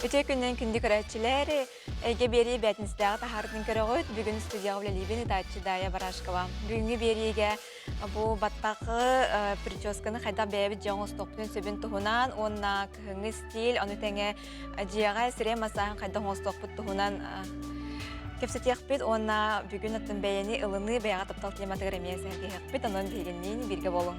Өте күннен күнді көрәтчілер, әйге бері бәтіністіға тахардың көріғыт, бүгін студияға білелебен ұтатчы Дая Барашкова. Бүгінгі беріге бұл баттақы прическаны қайда бәйбі жаңыз тоқтың сөбін тұхынан, онна күхіңі стиль, оны тәңе жияға сірем масағын қайда ғыз тоқпыт тұхынан кепсет яқпет, онна бүгін ұттың бәйені ылыны бәйға таптал климатығыр емесі әрге яқпет, онын бейгеннен бірге болың.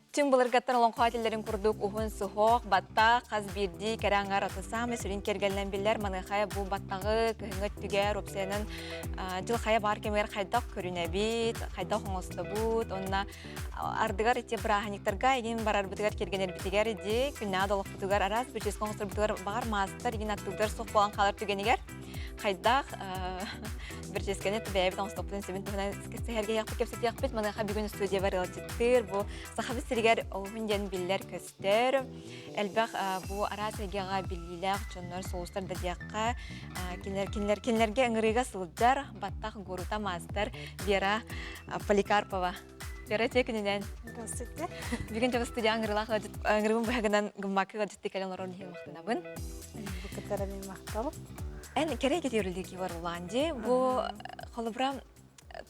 Тüm bulurgattan olan qatillerin kurduk uhun suhoq, batta, qaz birdi, kerangар atısam, sürün kergelen biller, manıqaya bu battağı, kıhıngat tüger, opsiyanın jıl qaya bar kemer qaydaq körünebit, qaydaq oңosta bud, onna ardıgar iti brahaniktarga, egin barar butugar kergener bitiger idi, künna adolıq butugar aras, büçes oңostar butugar bağır mazıtar, egin attıgдар soq bolan qalar tügeniger, qaydaq, bir çeskene tübəyəbit oңostopun sebin tuğunan səhərgə yaqbı kepsət yaqbit, manıqa bir gün studiya var elçittir, bu saxabı sirger oğun jen biller köster, elbaq bu aras əgəğa billilər, çonlar, soğustar da diyaqqa, kinlərgə ıngırıqa sılcar, battaq goruta mazdır, Vera Polikarpova. Vera çekininen. Здравствуйте. Bugün çabı studiya ıngırıbın бұғығынан gımmakı gıcıtты kələn orun hil maqtınabın. Букатарами мақтал. En kerek ediyorulduğu var ulandı. Bu kolubram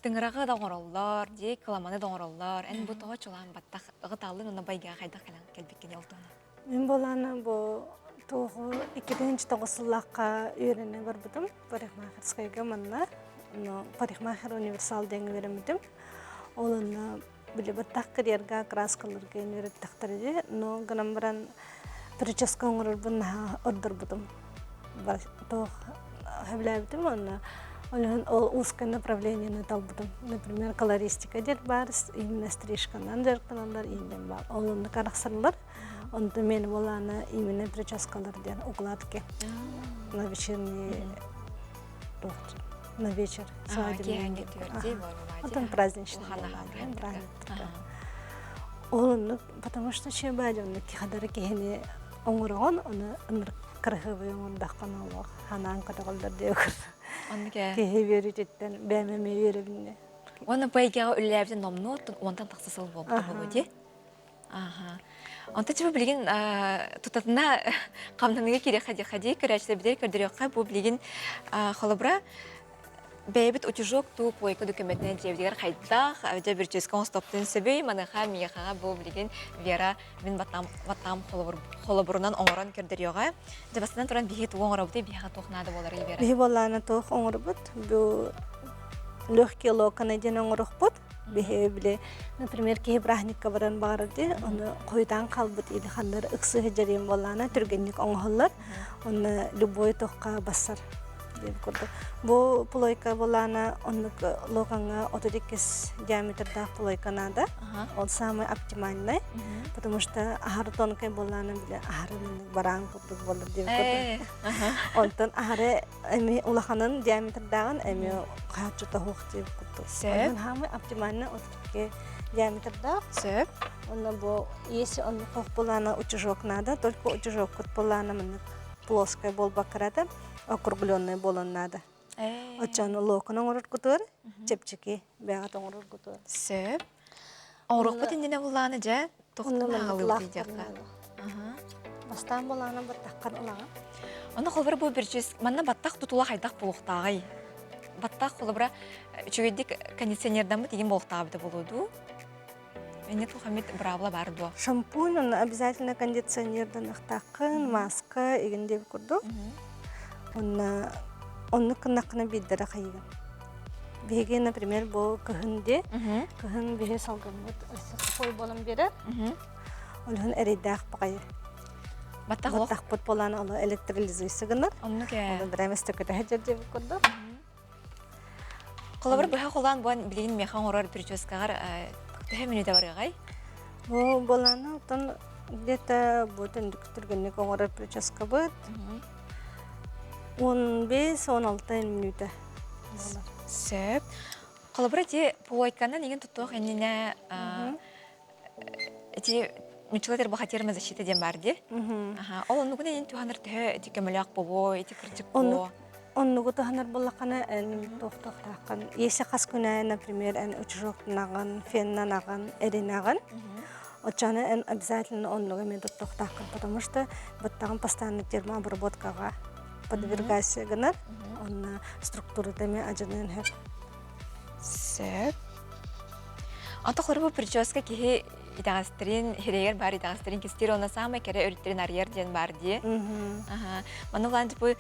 tıngrağı da orallar, diye kalamanı da orallar. En bu toğa çolan battak gıtallı ona bayga kayda kalan kelbikini olduğunu. Мен боланы бұл тоғы 2009-лаққа үйрені бар бұдым. Парикмахерскайға манна. Парикмахер универсал деңі веремедім. Олыны білі баттақ карьерға, краскаларға үйрет тақтырды. Но ғанам баран прическа оңырыр бұнна ордыр бұдым. Тоғы хэбләбдім, ол узкое направление наталбудым. Например, колористика дер бар, именно стрижканан жарқанандар инден бар. Олынды қарақсырлар, онды мен боланы именно прическалар ден укладки на вечерний на вечер. Потом праздничный. Олынды, потому что чебади, он кихадары кихени оңырған, оны кырхыбы оңырдаққан олық, ханан қатағылдар деугір. Кехе веритеттен бәмеме веребіне. Оны байгаға үлләбден номну, онтан тақсысыл болды де? Онта чебі білген тұтатына қамнанығы керек қади көрәчілі бідер көрдіріққа бұл білген қолыбыра бәйбіт утюжок ту пойка документіне жебдегер қайдақ, әуде бір ческен стоптың сөбей, маныға мияқаға бұл білген Вера мен баттам қолыбырынан оңыран көрдіріға. Жабасынан тұран бейхет оңыра бұды, бейхет тоқнады болар Вера. Бейхет боланы тоқ оңыр бұд, бұл легкий локаны ден оңырық бұд. Бейхет біле, например, кейі брахникка баран бағырды, оны қойдан қалбыд еді қандар ұқсы хеджерен боланы, түргенник оңғылар, оны любой тоққа басар. Бұл плойка боланы, онлық лоғаңа 32 диаметрда плойка нада. Ол самый оптимальный, потому что ахары тонкай боланы біле ахары баран күрдік болыр деп көрді. Онтан ахары әме улаханын диаметрдағын әме қағатчыта хоқ деп көрді. Онтан хамы оптимальный 32 диаметрда. Онна бұл есі онлық хоқ боланы утюжок нада, только утюжок күт боланы міні плоскай бол бақырады. Округленный болон надо. Очан локон оңырыр күтір, чепчеки бәғат оңырыр күтір. Сөп. Оңырық бұт ендіне боланы жа, тоқтың ағылы өтейдіққа. Бастан боланы бір таққан олаға. Оны қолбыр бұл бір жез, манна баттақ тұтула қайдақ болуқтағай. Баттақ қолбыра үшігедік кондиционердан бұт еген болуқтағы біді болуду. Мене тұқамет бұрабыла барды. Шампунь, оны обязательно кондиционердан ықтақын, маска егенде көрді. Оны қынақына бейдері қайыған. Беге, например, бұл күхінде, күхін беге салған бұд, қой болын берер, олығын әрейдәқ бұқайы. Баттақ бұд боланы олы электролизуйсы ғыныр. Оны бір әместі көті әжерде бұл көрді. Қолабыр бұға қолан бұған білген меқан орар прическағар түхе мүнеде бар ғай? Бұл боланы ұлтан где-то бұтын дүктіргеннік оңырар прическа бұд. 15-16 минута. Сөп. Қолабыра те плойканы неген тұттуақ әніне мүчілетер бұқатерімі защита ден бар де? Ол оны күнен туғаныр түхі көміліақ болу, кірчік болу? Оны күтіғаныр болақаны тоқтақтаққан. Есі қас күнә, например, үчіжоқтын аған, феннан аған, әрен аған. Отчаны эн обязательно онлога мен тоқтақын, потому что баттағын постоянно термообработкаға подвергайся гынар, онна структурада мен ажырнын хеп. Сөп. Anta xorbu прическа кихи итагастрин херегер бар итагастрин кистир она самая кере өрттерин арьер ден бар ди. Ага. Мана улан типу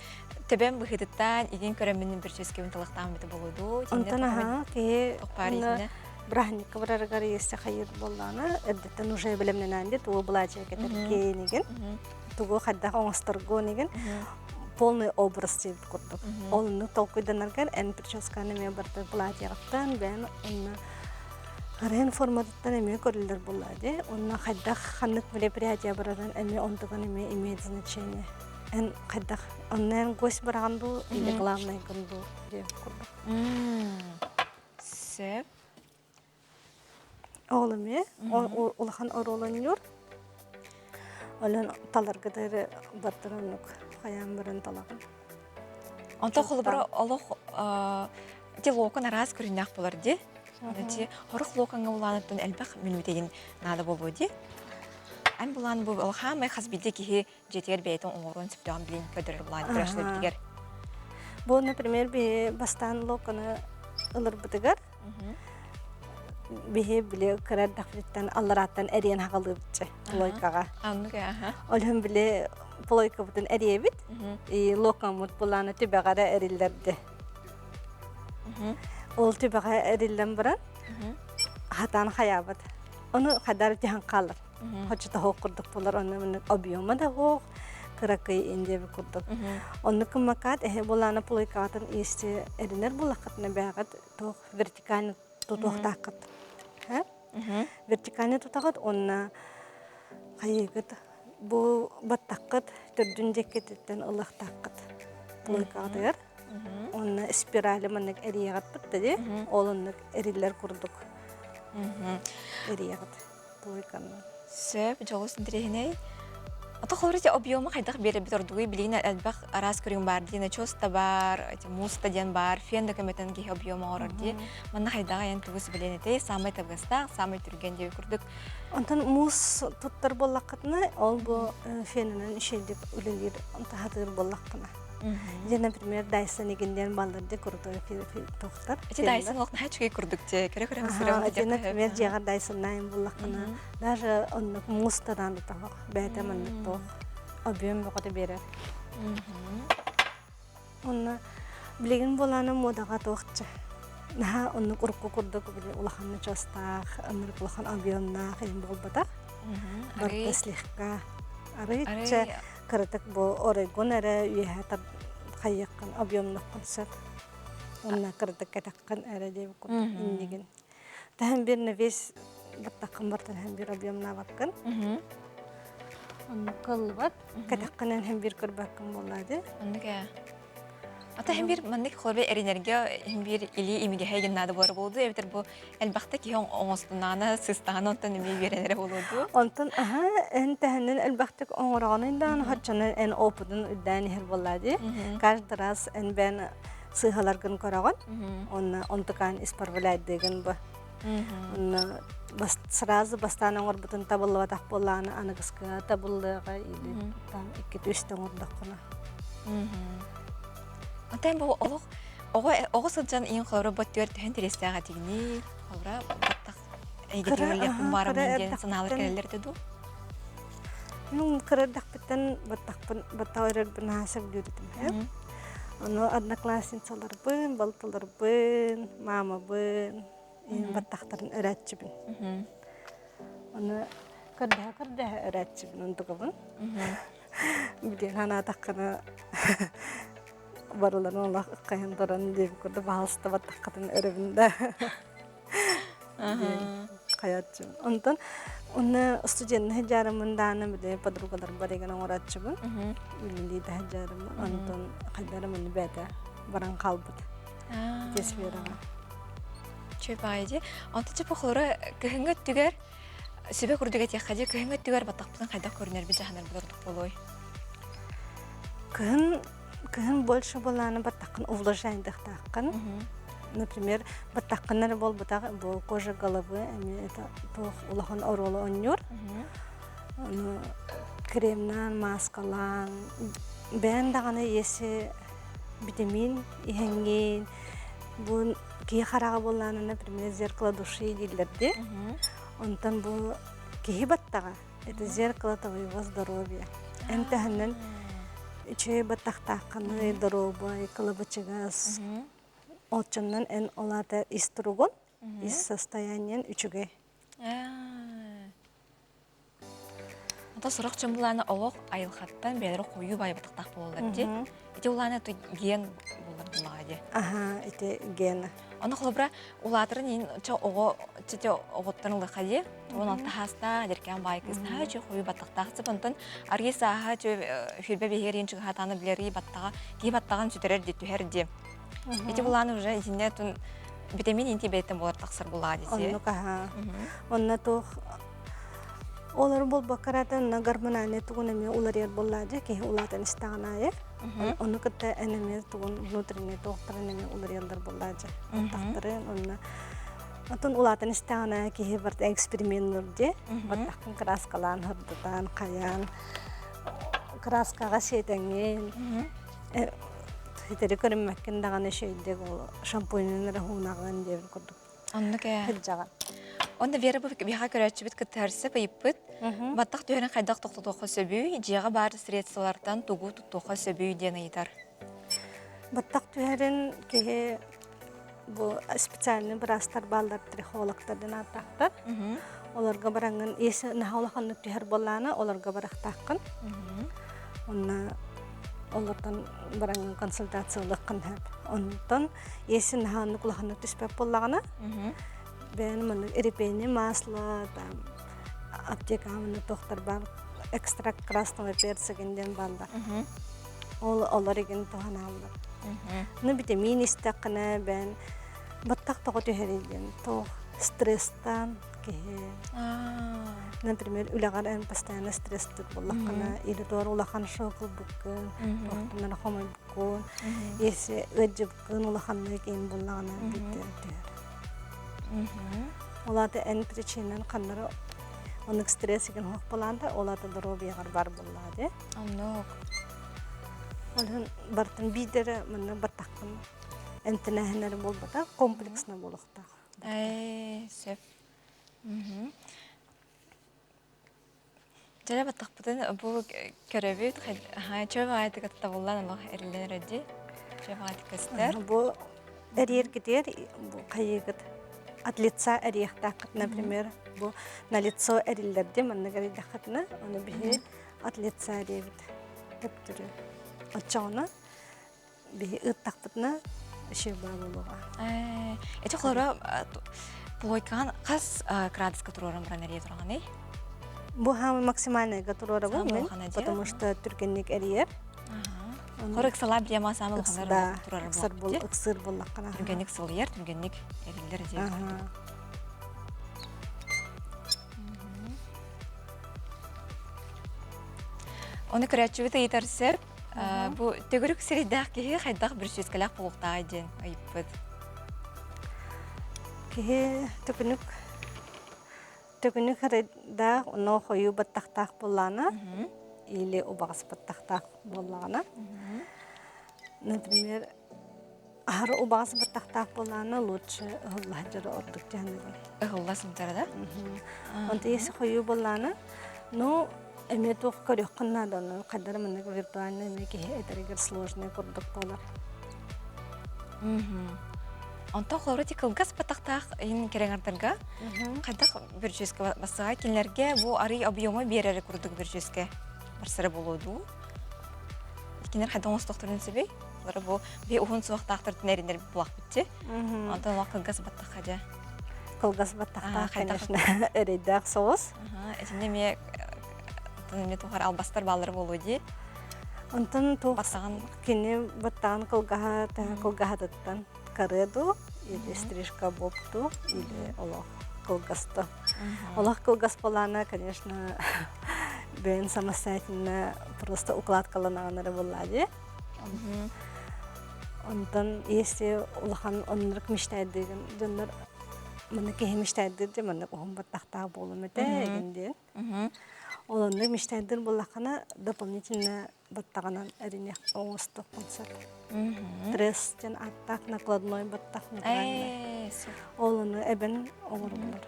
тебем быхыдыттан иген көрөмүнүн прическа бинталыктан бите болуду. Онтана ки Паризне. брахника бараргар есте хайыр болланы, эрдеттен уже билемнен анде туу булача кетер кейниген. Тугу хадда оңостыргу неген. Полный образ деп курдук. Олны толкуйданарган эн прическаны мен барды булачагыттан бен онна Арен форматтан эме көрүлөр булады. Онна хадда ханнык мероприятие бараран эме онтуган эме имеет значение. Эн хадда оннан гость барганду или главный гынду деп курдук. Сөп. Оğlumu, улахан ороланıyor. Olan talargıdır battıranlık, hayamların talağın. Anta xolbura Allah ти локон раз көрүнәк булар ди. Ти хорох локонга уланаттан элбах минутеген нада болбу ди. Ан булан бу алхамы хасбиде ки жетер бейтон оңорун сиптаган билин көдөрөр булан көрөшлөр дигер. Bu, например, bir bastan lokonu ılır bıdıgar. Bihe bile karar dafrittan allarattan eriyen haqalı bitçe poloykaga. Anlık ya. Olhum bile poloyka bıdın eriye bit. Lokamut bulanı tübeğara erillerdi. Ol tübeğara erillen buran hatan hayabat. Onu kadar cihan kalır. Hoçta hoq kurduk bular onun obiyoma da hoq. Kırakayı indi bir kurduk. Onu kımakat bulanı poloykatın iyisi eriner bulakatına beğat toq vertikalini tutuq taqat. Vertikalini tutaqat onu qayıgıt bu battaqat tördün ceketetten ılıq taqat. Poloykatır. Onu spirali manak eriyagat bitti. Olunluk eriller kurduk. Eriyagat poloykanı. Söp, жоғысын тірехіне. Ата қолырыте объемы қайдақ бері бітірдуғи білейін әлбақ арас көрің бар дейін, чоста бар, муста ден бар, фен документен кейі объемы орыр дей. Мана қайдаға ең түгісі білейін самай табғыстақ, самай түрген деп көрдік. Ondan muz tuttar bollaqatına, ol bu feninin işeldik ülelер hатыр bollaqına. Ya, например, Dyson eginden ballardı kurdu toxtar. Эти Dyson олқын хәчкей көрдік те, көрі-көрі ғысырым Ya, например, jağa Dyson'найын bollaqına. Даже onluk muztadan da toq, bəyətə manlıq toq. Obiyom boqadı berer. Onu bilgin bolanı modağa toqçı. Naha onluk urku kurduk ulaqanı çostaq, onluk ulaqan obiyomna qeyim bolbataq. Barqaslihqa. Arıçça kırıtık bu Oregon ara üyehatar qayyaqan obiyomlıq qılsat. Onunla kırıtık katakkan ara deyip kurduk indigin. Tahan bir nefes battaqın bartan hem bir obiyomna bakkın. Onu qılbat, katakkanan hem bir kırbaqın boladı. Anlık ya. Ata hem bir mandık xorbe erinерге hem bir ili imige hegen nada var boldu. Evdir bu elbaqta ki oğustunana sistana ondan imi verenere boldu. Ondan en tahannen elbaqtak oğrağınından haçanın en opudun üddani her boladı. Каждый en ben sığalargın korağın. Ontukan isparvalaydıgın bu. Сразу бастан оңор бутын табылы батақ боланы анығысқы табылыға или там екі төстен ордаққына. Антайын бұл оғы сылжан ең қолыры бұттыр түхен терестіға тегіне қолыра баттақ әйгетемелер бары мүнден сыналыр кәлелер деді? Мен қырырдақ біттен баттақ өрер бұн асып жүрдім. Оны одноклассницалар бұн, балтылар бұн, мама бұн, баттақтарын өрәтші бұн. Оны қырда өрәтші бұн ұндығы бұн. Білген хана таққаны барыларын олақ қайын дұран деп көрді бағалысты баттаққатын өрібінде қаятшы бұн. Онтан оны студентін жарымынданы біле подругалар бар еген оңыратшы бұн. Үлілейді жарымы. Онтан қайдарым оны бәді баран қалбыды. Тес беріға. Чөп айды. Онтан чөп қолыры көхіңгі түгер сөбе көрдіге тек қаде көхіңгі түгер баттақпытын қайдақ көрінер бі жағанар бұлырдық болуй? Көхін больше боланы баттақын увлажайындық таққын. Например, баттаққынар бол бұтақ бұл кожа головы, улахан оролы оньор. Onu kremden, maskalan, ben dağını yesi vitamin ihengin, bu ki harağı bolanına пример зеркало души dillerdi. Ondan bu ki battağa, это зеркало твоего здоровья. Энтехнен içe battaqtaqını здоровый, кылыбычыгас. Отчаннан эн олата истругун, из состояниен үчүгө. Ата сұрақ чын бұланы олық айылхаттан бәлері қойу бай бұтықтақ болылар де. Эти уланы то ген болар бұлаға де. Ага, эти гена. Оны қылыбыра улатырын ең чөте оғыттан ұлыққа де. Туын алты хаста деркен бай кызна чө қойу баттықтақ цып. Онтын арғы саға чө хүрбе бейгер ең чығы хатаны білері баттаға, кей баттаған чөтерер де түхер де. Эти уланы уже изінде түн витамин инти бәйттен болар тақсыр бұлаға десе. Онны каха. Онна тух Олар бол бакарата на гормональный тугун эме улар ер боллады ки улатан истагнае. Оны кытта энеме тугун внутренний доктор эме улар елдар боллады. Тактырын онна. Атын улатан истагнае ки бар эксперименттер баттакын краскалан хырдытан каян краскага сетенген. Хитери көрмөккөн даганы шейдек ол шампуньнер хунаган деп көрдүк. Онны ке. Хыджага. Онда вера бу биха көрөчүбүт кытарсы байыппыт. Баттак төһөрөн кайдак токтотуга сөбүй, жыга бар средстволардан тугу туттуга сөбүй ден айтар. Баттак төһөрөн ке бу специальный брастар балдар трихологтордан атактар. Оларга баранган эсе нахалаханны төһөр болланы, оларга барактаккын. Онна олардан баранган консультациялык кынап. Онтон эсе наханны кулаханны түспөп боллагана. Ben mana eripeni masla tam apteka mana doktor bar ekstrak krasnoy persegenden balda. Onlar igen tohan aldı. Ne vitamin istakna ben battak toqotu heriden to stresstan ki. Например, улагар en постоянно стресстер боллакна или дор улахан шокол буккын, тохтунан хомой буккын, есе өджүбкын улаханны кийин боллагана битер. Оларды en причинен каннары оның стрессиген хоқ боланда, оларды дробиягар бар болады. Аннок. Оларын бартын бидері мұны баттақын әнтінәхінері болбата, комплексна болуқта. Сөп. Жара баттақ бұтын бұл көрөбі, чөп ағайты қатта болған олық әрілер өді. Чөп ағайты көстер. Бұл әрер кетер, бұл қайығыд. От лица орехтакт, например, бу на лицо ореллерде манна гаридахатна, оны бихи от лица оревит. Доктор отчона бихи ыттакпытна шеба болуга. Эти хлора плойкан қас градуска турорам ранария турган эй? Бу хамы максимальный гатурора болмын, потому что түргенник орер. Хорык сала бияма самыл ханар турар бол. Иксыр боллаккана. Түргенник сылыяр, түргенник эрилер же. Оны көрәтчүбі тәйтарсып, бу төгірік сиридақ кеге қайдақ бір сөзкілік болуқта айден айыппыд. Кеге төгінік қарайдақ оны қойу баттақтақ болана, или убағыс баттақтақ болана. Например, ары убағыс баттақтақ болана лучше ұғылла жары ордық жәнігін. Ұғылла сымтары да? Онты есі қойу болана, но эме тух көрөк кыннадан кадар мына виртуальный неке этерегер сложный курдук болар. Онта хлорити кылгас батактак ин кереңардарга кадак бир жүзгө басага кинлерге бу ары объемы берери курдук бир жүзгө барсыры болоду. Кинер хадан остокторун себей, лара бу бе ухун суактактыр неринер булак битти. Онта ва кылгас батакка да. Кылгас батакка, конечно, эрейдак соус. Эсинде ме тухар албастар баллары болуди. Онтон тугасаган кини баттаган кылгахатыттан кареду или стрижка бопту или олох кылгасты. Олох кылгас болана, конечно, бен самостоятельно просто укладкаланаганары боллади. Онтон если улахан оннырык миштайдыгын жоннор мына кеһи миштайдыр же мына ухум баттактаа болум эте эгенде. Олонда мечтайдыр буллахана дополнительно баттаганан эрине оңостук концерт. Тресс жан аттак накладной баттак натуральный. Олону эбен оңор булар.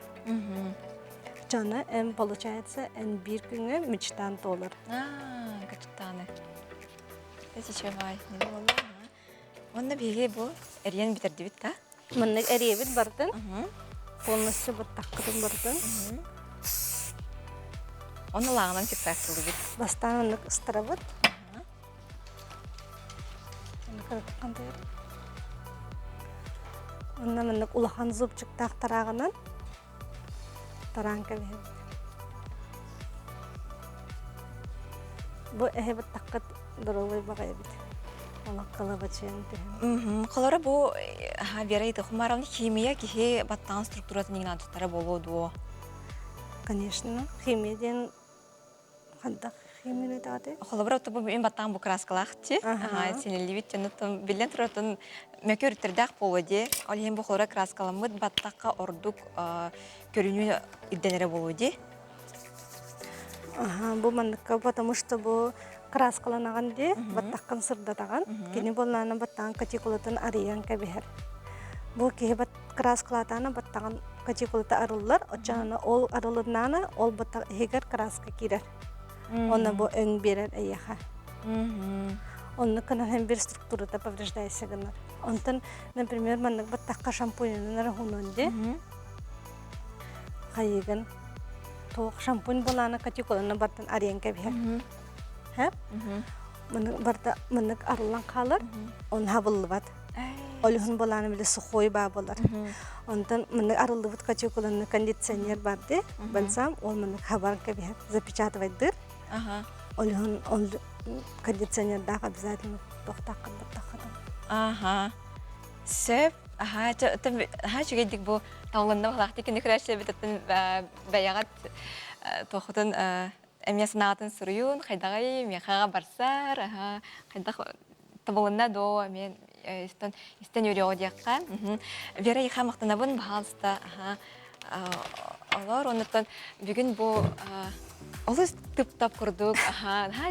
Жана получается бир күнгө мечтан толар. Качтаны. Тесичевай, не было. Онда биге бу эриен битерди бит та? Мынны эребит бардын. Полностью баттаккытын бардын. Оны лағынан кептәксілді бит. Бастан ыстырабыт. Онна мыннык улахан зубчык тақтарағынан таран кәбе. Бу әхебет таққыт дұролой бағай бит. Олаққалы бачен тем. Қолары бұл верейді құмарауны химия кеге баттаған структураты неген антықтары болуды. Конечно, химияден қандақ химия дады. Қолабыр өтті бұл мен баттаған бұл краскалақты. Сенелі бит жәнеттім білен тұратын мәке өріттердәқ болуды. Ол ең бұл қолары краскаламыд баттаққа ордық көріну идденері болуды. Бұл мандыққа, потому что бұл краскаланаған де, баттаққан сырдатаған. Кені болнаны баттаған катикулатын ариян кәбігер. Бұл кейі краскалатаны баттаған катикулаты арылылар. Отчананы ол арылынаны, ол баттақ егер краска керер. Оны бұл өң берер әйеға. Оны кінахен бір структурата повреждайся гынар. Онтын, например, мандық баттаққа шампуньның арахунынде қайығын тоқ шампунь боланы катикуланы баттан ариян кәбігер. Мындық арылан қалыр, он хабылы бат. Олығын боланы білі сұқой ба болар. Онтан мындық арылы бұд катикуланы кондиционер барды. Білсам, ол мындық хабар кәбігер запечатывайдыр. Олығын кондиционердағы обязательно тоқтаққын баттаққын. Сөп, жүгейдік бұл таулында бұлақты кені күрәші бітіптін бәяғат тоқытын әмесін ағатын сұруын, қайдағай меқаға барсар, қайдақ табылында до мен істен өре одияққа. Вера иқа мақтанабын бағалысты. Олар оныттан бүгін бұл олы тып-тап күрдік.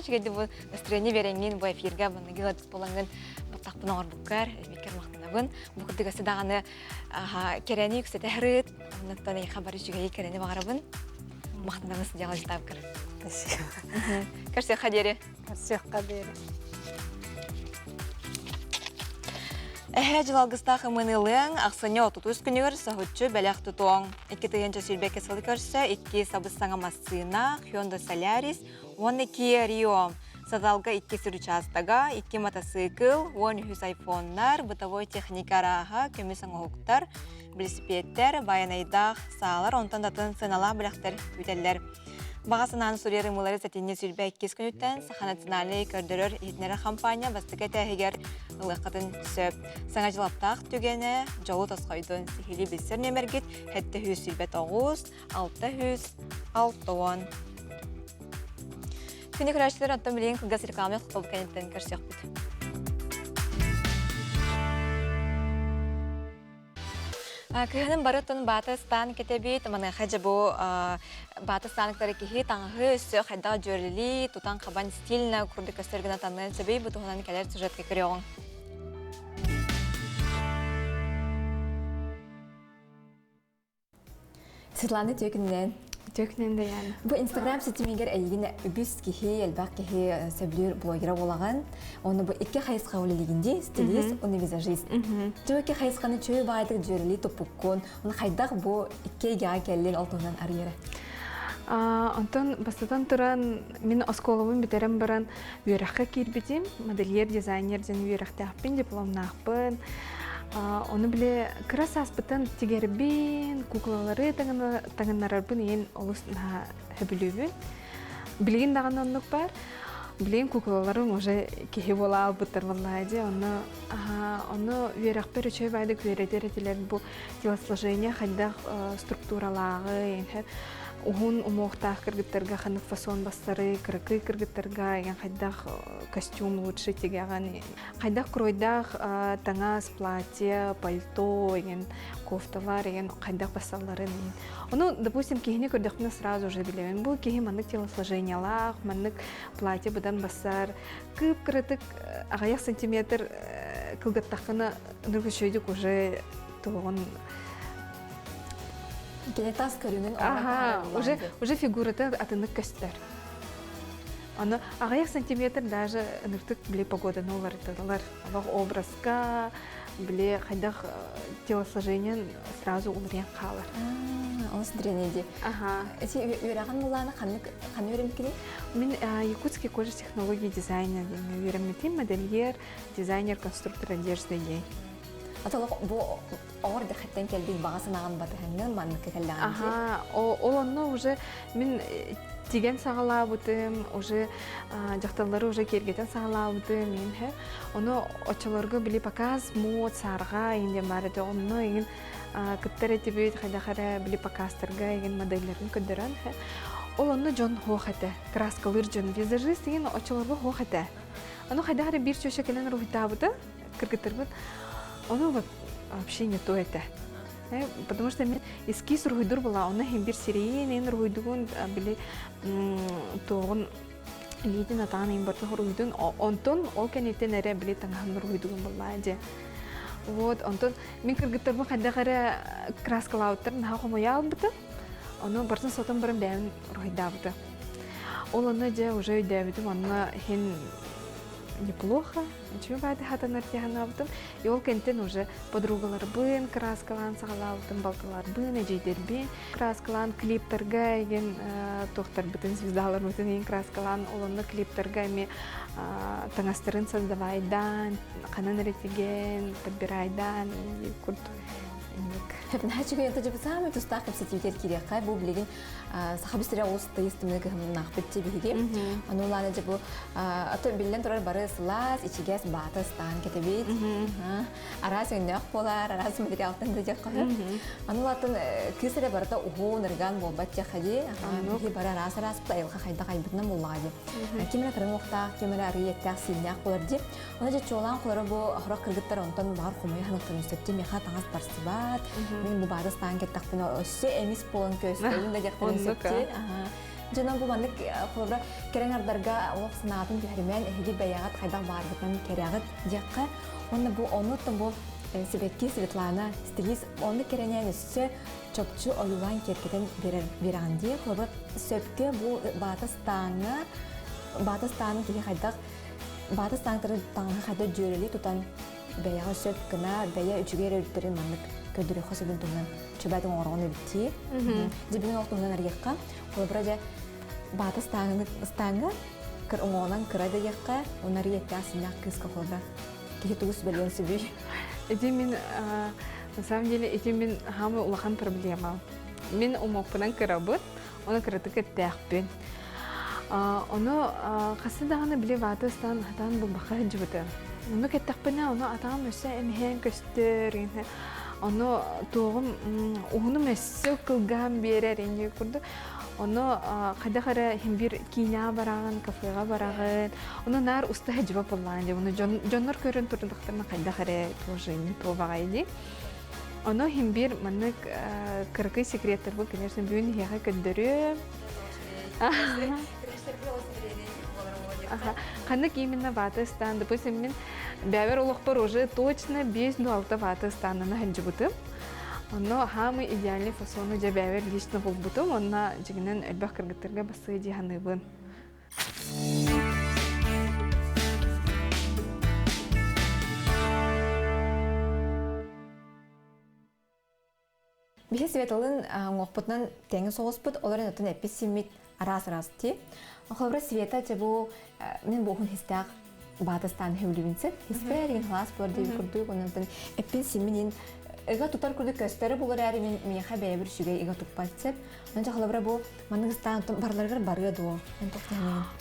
Жүгейді бұл настроение веренген бұл эфирге бұны геладық болаңын бұттақпын оғыр бұққар, бекер мақтанабын. Бұл күрдігісі дағаны керені үксеті әріт, оныттан иқа бары жүгейі керені бағарабын. Мақтанабын сыдияға жылтап кір. Көрсек қадері? Көрсек қадері. Әхе жылалғыстағы мұнылың ақсыне отутуыз күнігір сағытчы бәләқ тұтуың. 2 түйінші сүрбек кесілі көрсі, 2 сабыстаңа массына, Hyundai Solaris, 12 Rio. Садалға 2 сүрчастаға, 2 мотоцикл, 10 айфонлар, бытовой техникараға, көмесің оғықтар, велосипедтер, баянайдақ, сағалар, онтан датын сынала біліқтер өтелер. Бағасынан сүрері мұлары сәтіне сүрбәк кес күніттен Саха националы көрдірір етінері компания бастығы тәхегер ұлыққатын сөп. Саңа жылаптақ түгені жолы тосқойдың сихили білсір немергет хәтті хүз сүрбәт оғыз, 600-610. Күні күрәшілер аттан білейін күлгас рекламы құтылып кәнеттен көрсек бұд. Күйінің барытын Батыстан кетебейт, маны қәжі бұл Батыстанықтары кейі таңғы өсі қайдағы жөрлі, тұтан қабан стиліні күрді көстергіні танығын сөбей бұтығынан кәлер сюжетке көріоғын. Светлана Тёкіннен. Тёкіннен де яны. Бұл Инстаграм сетімегер әйгін үбіс кейі, әлбақ кейі сөблер блогера болаған. Оны бұл 2 қайысқа өлелегенде стилист, оны визажист. Жау 2 қайысқаны чөй бағайдық жөрлі топыққын. Оны қайдақ бұл 2 ға кәлін алтығынан арыйыры. Антон бастатан тұран мен осколуын бітерім баран үйраққа кербетім. Модельер, дизайнер ден үйрақтақпен, дипломнақпын. Оны біле крас аспытын тегербен, куклалары таңынарарбын ең олыс хөбілөбін. Білген даған онлық бар. Білген куклаларын уже кехе бола албыттар валлайды. Оны үйрақпер үшөй байдық үйретер етілер бұл телосложение, қайдақ структуралағы, Ухун умоохтаах кыргыттарга ханык фасон бастары, кырыкы кыргыттарга еген хайдах костюм лучше тегаган. Хайдах кройдах таңас, платье, пальто, еген кофталар, еген хайдах басалларын. Ону, допустим, кихини көрдөхпіна сразу же билебен. Бұл кихи маннык телосложениялах, маннык платье бұдан басар. Кып кырытык ағаяқ сантиметр кылгаттаққына нұрғы шөйдік уже тоғын. Кенетас көрүнүн Ага, уже фигурата атынык көстөр. Аны ағаяқ сантиметр даже ныртык біле погоданы олар тылар. Алақ образка, біле қайдақ телосложениен сразу улырен қалар. Оны сидіренеде. Ага. Эти үйраған мұланы қаны үйремкені? Мен якутский кожа технологии дизайнер, үйреметем модельер, дизайнер, конструктор одежды ей. Аталық бұл оғыр дәқеттен келбейін бағасын аған батығының маннықы кәлләғын. Ага, ол оны уже мен тиген сағала бұтым, уже жақталары уже кергетен сағала бұтым, мен оны очаларға білі показ, мод, сарға, еңден барыды, оны еңін күттер әті бүйт, қайдақары білі покастарға, еңін модельерін көддірін. Ол оны жон хоқ әті, краскалыр жон визажист, еңін очаларға хоқ әті. Оны қайдақары бір чөші кәлін рухита бұты, кіргіттір бұт. Оно вообще не то это. Потому что эскиз руйдур была, он химбир сирийный, руйдугун были тоон лидина тан имбарты руйдун, онтон ол кенетен эре были танган руйдугун была же. Вот, онтон мен кыргыттар бу кайдагара краскалауттар нахо моял быты. Оно барсын сотон барын бән руйда быты. Ол аны же уже үйдәбитим, аны хин неплохо, ничего байды хатанар тяханабытым. И ол кентен уже подругалар бын, краскалан сағалабытым, балталар бын, әжейдер бен. Краскалан клиптерга еген тоқтар бітін звездалар бітін еген краскалан олонны клиптерга ме таңастырын создавайдан, қанан ретеген, подбирайдан, күрт. Хәпін хәчігі ента жібі сәмі тұстақ кәпсетивтер керек қай бұл білеген сақабыстыря олысты естімігі нақпетте бігі. Оны оланы жібі аты білден тұрар бары сылас, ичігес баты стан кетебейд. Арас өңнәқ болар, арас материалтын да жақ қағыр. Оны олатын кесірі барыда ұғуын ұрған болбат жақаде. Бігі бары арас бұта елға қайда қайбытынан болғады. Кемірі кірін оқтақ, кемірі ары еттәқ силнәқ болар деп. Оны жет жоғылан қолары бұл ақырақ кіргіттар онтан бағар құмай ханықтан өстепте меха таңыз барсы бат. Мен бұл бағдыстан кеттақпын өсі әмес болын көстейін да жақтарын сөптер. Жынан бұл мандық қолыбыра керен ардарға оқ сынағатын бәрімен әйді бәяғат қайдақ барғытын кереғыт жаққа. Оны бұл оныттың бұл себетке Светлана стилист. Оны керенен өсі чөпчі ойылан керкетін берағанде. Қолыбыра сөпке бұл Батыстанның келе қайдақ Батыстанның таңғы қайда жөрелі тұтан бәяға сөп кіна бәя үчігер өттірін мандық көдірі қосылын тұңнан чөбәдің орғаны бітті. Дебінің оқтыңнан әргеққа, қолыбыра жа баты стаңға кір оңғынан кірайды еққа, онар етті асынақ кызға қолыбыра. Кеге тұғыс бәлген сөбей. Это мен, на самом деле, это мен хамы улахан проблема. Мен умоқпынан кірабыт, оны кіріті кәттәқпен. Оны қасыдағаны біле баты стан атан бұл бақы жібіті. Оны кәттәқпені, оны атан өсі әмхен көстер. Оны тоғым оғыным әсі қылған берер енге көрді. Оны қайда-қара хембір кейна барағын, кафеға барағын. Оны нар ұста әжіба болған де. Оны жонлар көрін тұрдықтарына қайда-қара тоже не тобаға еді. Оны хембір мәнік кіргі секреттер бұл, конечно, бүйін еға көндірі. Қанық именно Батыстан. Допустим, мен бәвер олықпар уже точно 5-6 Батыстанына хәнжі бұтым. Оны хамы идеальный фасоны жа бәвер лично бұл бұтым. Оны жігінен әлбәқ кіргіттерге басы дегені бұн. Бихе Светалын оңықпытынан тәңі соғыс бұд, оларын өтін әппес семет арас-арас те. Қолыбыра Света жабу мен бұғын хистақ Батыстан хөвлівінсіп. Хиспер еген халас бөрді күрді, онын әппен семенен Эга тутар күрді көстері бұлар әрі мен меха бәйбір шүгей эга тұппатсып. Онча қалабыра бұл манығыстан барларғар бары дуо.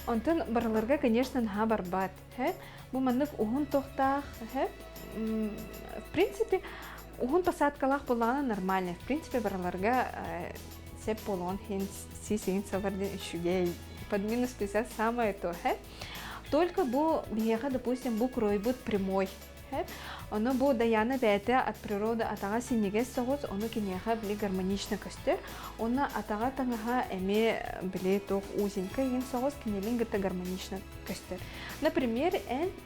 Онтын барларга, конечно, наға барбат. Бұл манық ұғын тоқтақ. В принципе, ұғын посадкалақ боланы нормально. В принципе, барларга сеп полон хен сисин савардин ишугей. Под минус 50 самое то, Только бу бияха, допустим, бу крой будет прямой. Оно бу даяна бәте от природы атага синеге соғыз, оны кенеха били гармонично көстер. Оны атага таңаха әме били тоқ узенька ен соғыз кенелин гыта гармонично көстер. Например,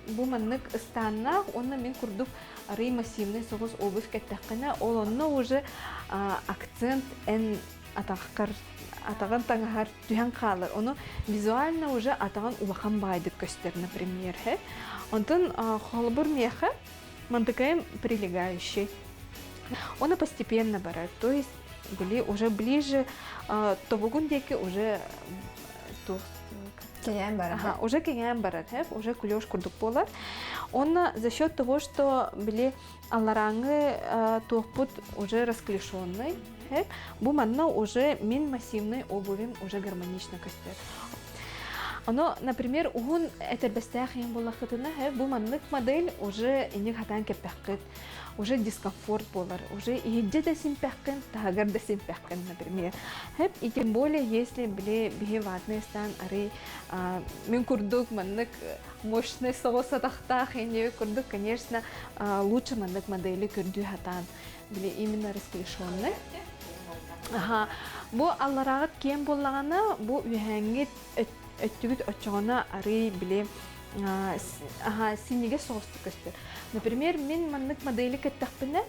бу маннык станнақ, оны мен күрдік рей массивный соғыз обувь кәттәққына, ол оны уже акцент атаған таңахар түйен қалыр. Оны визуально уже атаған улахан байдып көстер, например. Онтон холбур меха мантыкаем прилегающий. Он постепенно барает, то есть были уже ближе, то бугундеки уже уже кегян барат, уже кулёш курдук болар. Он за счет того, что были алларангы тухпут уже расклешенный, бу манна уже мин массивный обувем уже гармонично костер. Оно, например, угун это бестяхин была хатына, бу маннык модель уже иник хатан кепеккет, уже дискомфорт болар, уже и где-то симпеккен, тагар да симпеккен, например. И тем более, если были бихеватные стан, ари мин курдук маннык мощный соуса тахтах, и не курдук, конечно, лучше маннык модели курду хатан, были именно расклешенные. Бу алларагат кем боллагана, бу үһәңгит өттүгүт очоғына ары биле синеге соғысты көстер. Например, мен маннык модели кеттақпына,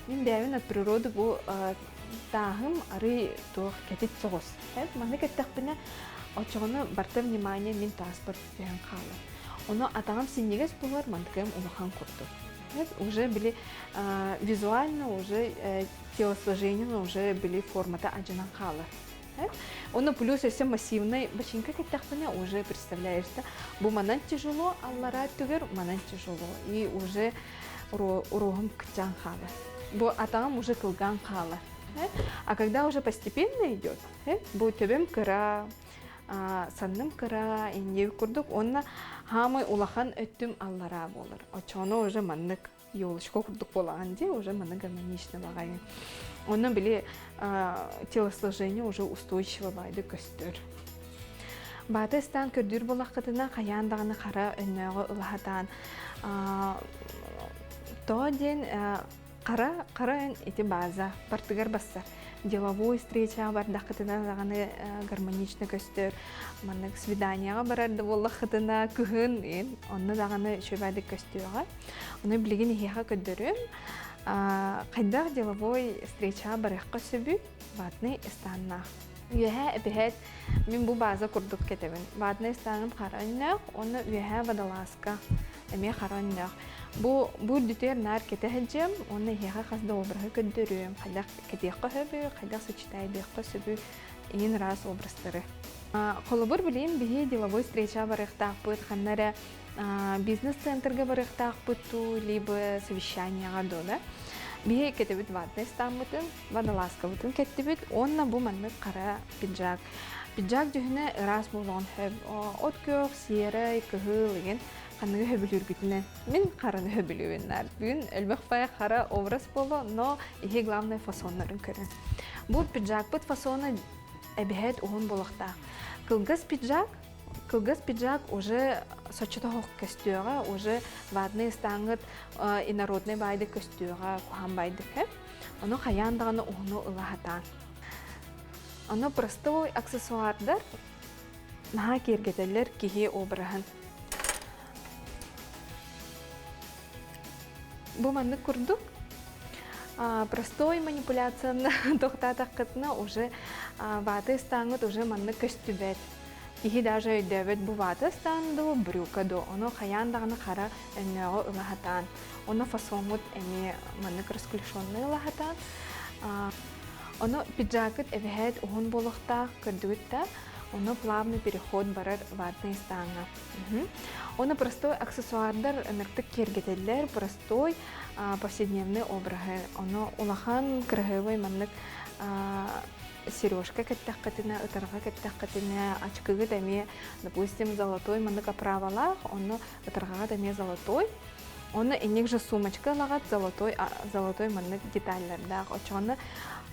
мен бәуін от природы бұл тағым ары тоқ кетет соғыс. Маннык кеттақпына очоғына барта внимание мен транспорт бәуін қалы. Оны атағам синеге бұлар мандықайым улахан құрды. Уже были визуально, уже телосложение, уже были формата аджанан қалы. Он плюс если массивный, бочинка как тахпаня уже представляешь, да? Бу манан тяжело, аллара тугер манан тяжело и уже урогом ктян хала. Бу атам уже кылган хала. А когда уже постепенно идет, бу тебем кыра, санным кыра, и не курдук, он хамы улахан өттүм аллара болар. Очоно уже маннык ёлышко курдук болаганде уже маннык гармонично багайын. Оны били телосложение уже устойчиво байды көстөр. Баты стан көрдүр болаққытына қаяндағыны қара өннөгі ұлағатан. То ден қара өн еті база, партыгар бассар. Деловой встреча бардаққытына дағыны гармонично көстөр. Манық свиданияға барарды болаққытына күхін, оны дағыны шөбәді көстөға. Оны білеген ехеға көддірім. Қайдақ деловой встреча барыққа сөбі батны истаннақ. Үйәе әбіхет мен бұл база күрдік кетемін. Батны истаным қараннақ, оны үйәе вадаласка әме қараннақ. Бұл дүтер нар кете әджем, оны еға қазда обырғы көддірім. Қайдақ кетеққа сөбі, қайдақ сычтай беққа сөбі ең раз обрастыры. Қолыбыр білейін бігі деловой встреча барықтақ бұд, қаннары бизнес-центрга барықтақ бұтту, либо совещанияға дода. Бие кетебит ватный стамбытын, вадаласка бұтын кеттебит, онна бұл манны қара пиджак. Пиджак жүхіне ырас болған хөб, от көк, сиері, күхіл, еген қанығы хөбілер күтіне. Мен қараны хөбілуеннар. Бүгін әлбәқпай қара образ болу, но ехе главный фасонларын көрін. Бұл пиджак бұт фасоны әбіхет оғын болуқтақ. Кылгас пиджак уже сочетовок костюра, уже ватные станут инородные байды костюра, кухан байды хэп. Оно хаяндаганы угну улахатан. Оно простой аксессуардар, наха киргетелер кихи обрахан. Бу манны курдук. Простой манипуляция на тохтатахкатна уже ваты станут уже манны костюбет. Ихи даже өйдөбөт буваты станду брюкаду, оно хаяндагыны қара өннөгі ұлағатан. Оно фасоңыт әме маннык расклешонны ұлағатан. Оно пиджакыт әвәхет уғын болуқта көрдігітті, оно плавный переход барар ватный станға. Оно простой аксессуардар ныртык кергетелер, простой повседневный обрагы. Оно улахан крыгывый маннык сережка каттаққатына, ытарға каттаққатына, очкыгы дәме, допустим, золотой маннык оправалақ, оны ытырғаға дәме золотой. Оны энек же сумочка лагат золотой маннык детальлердах. Очоны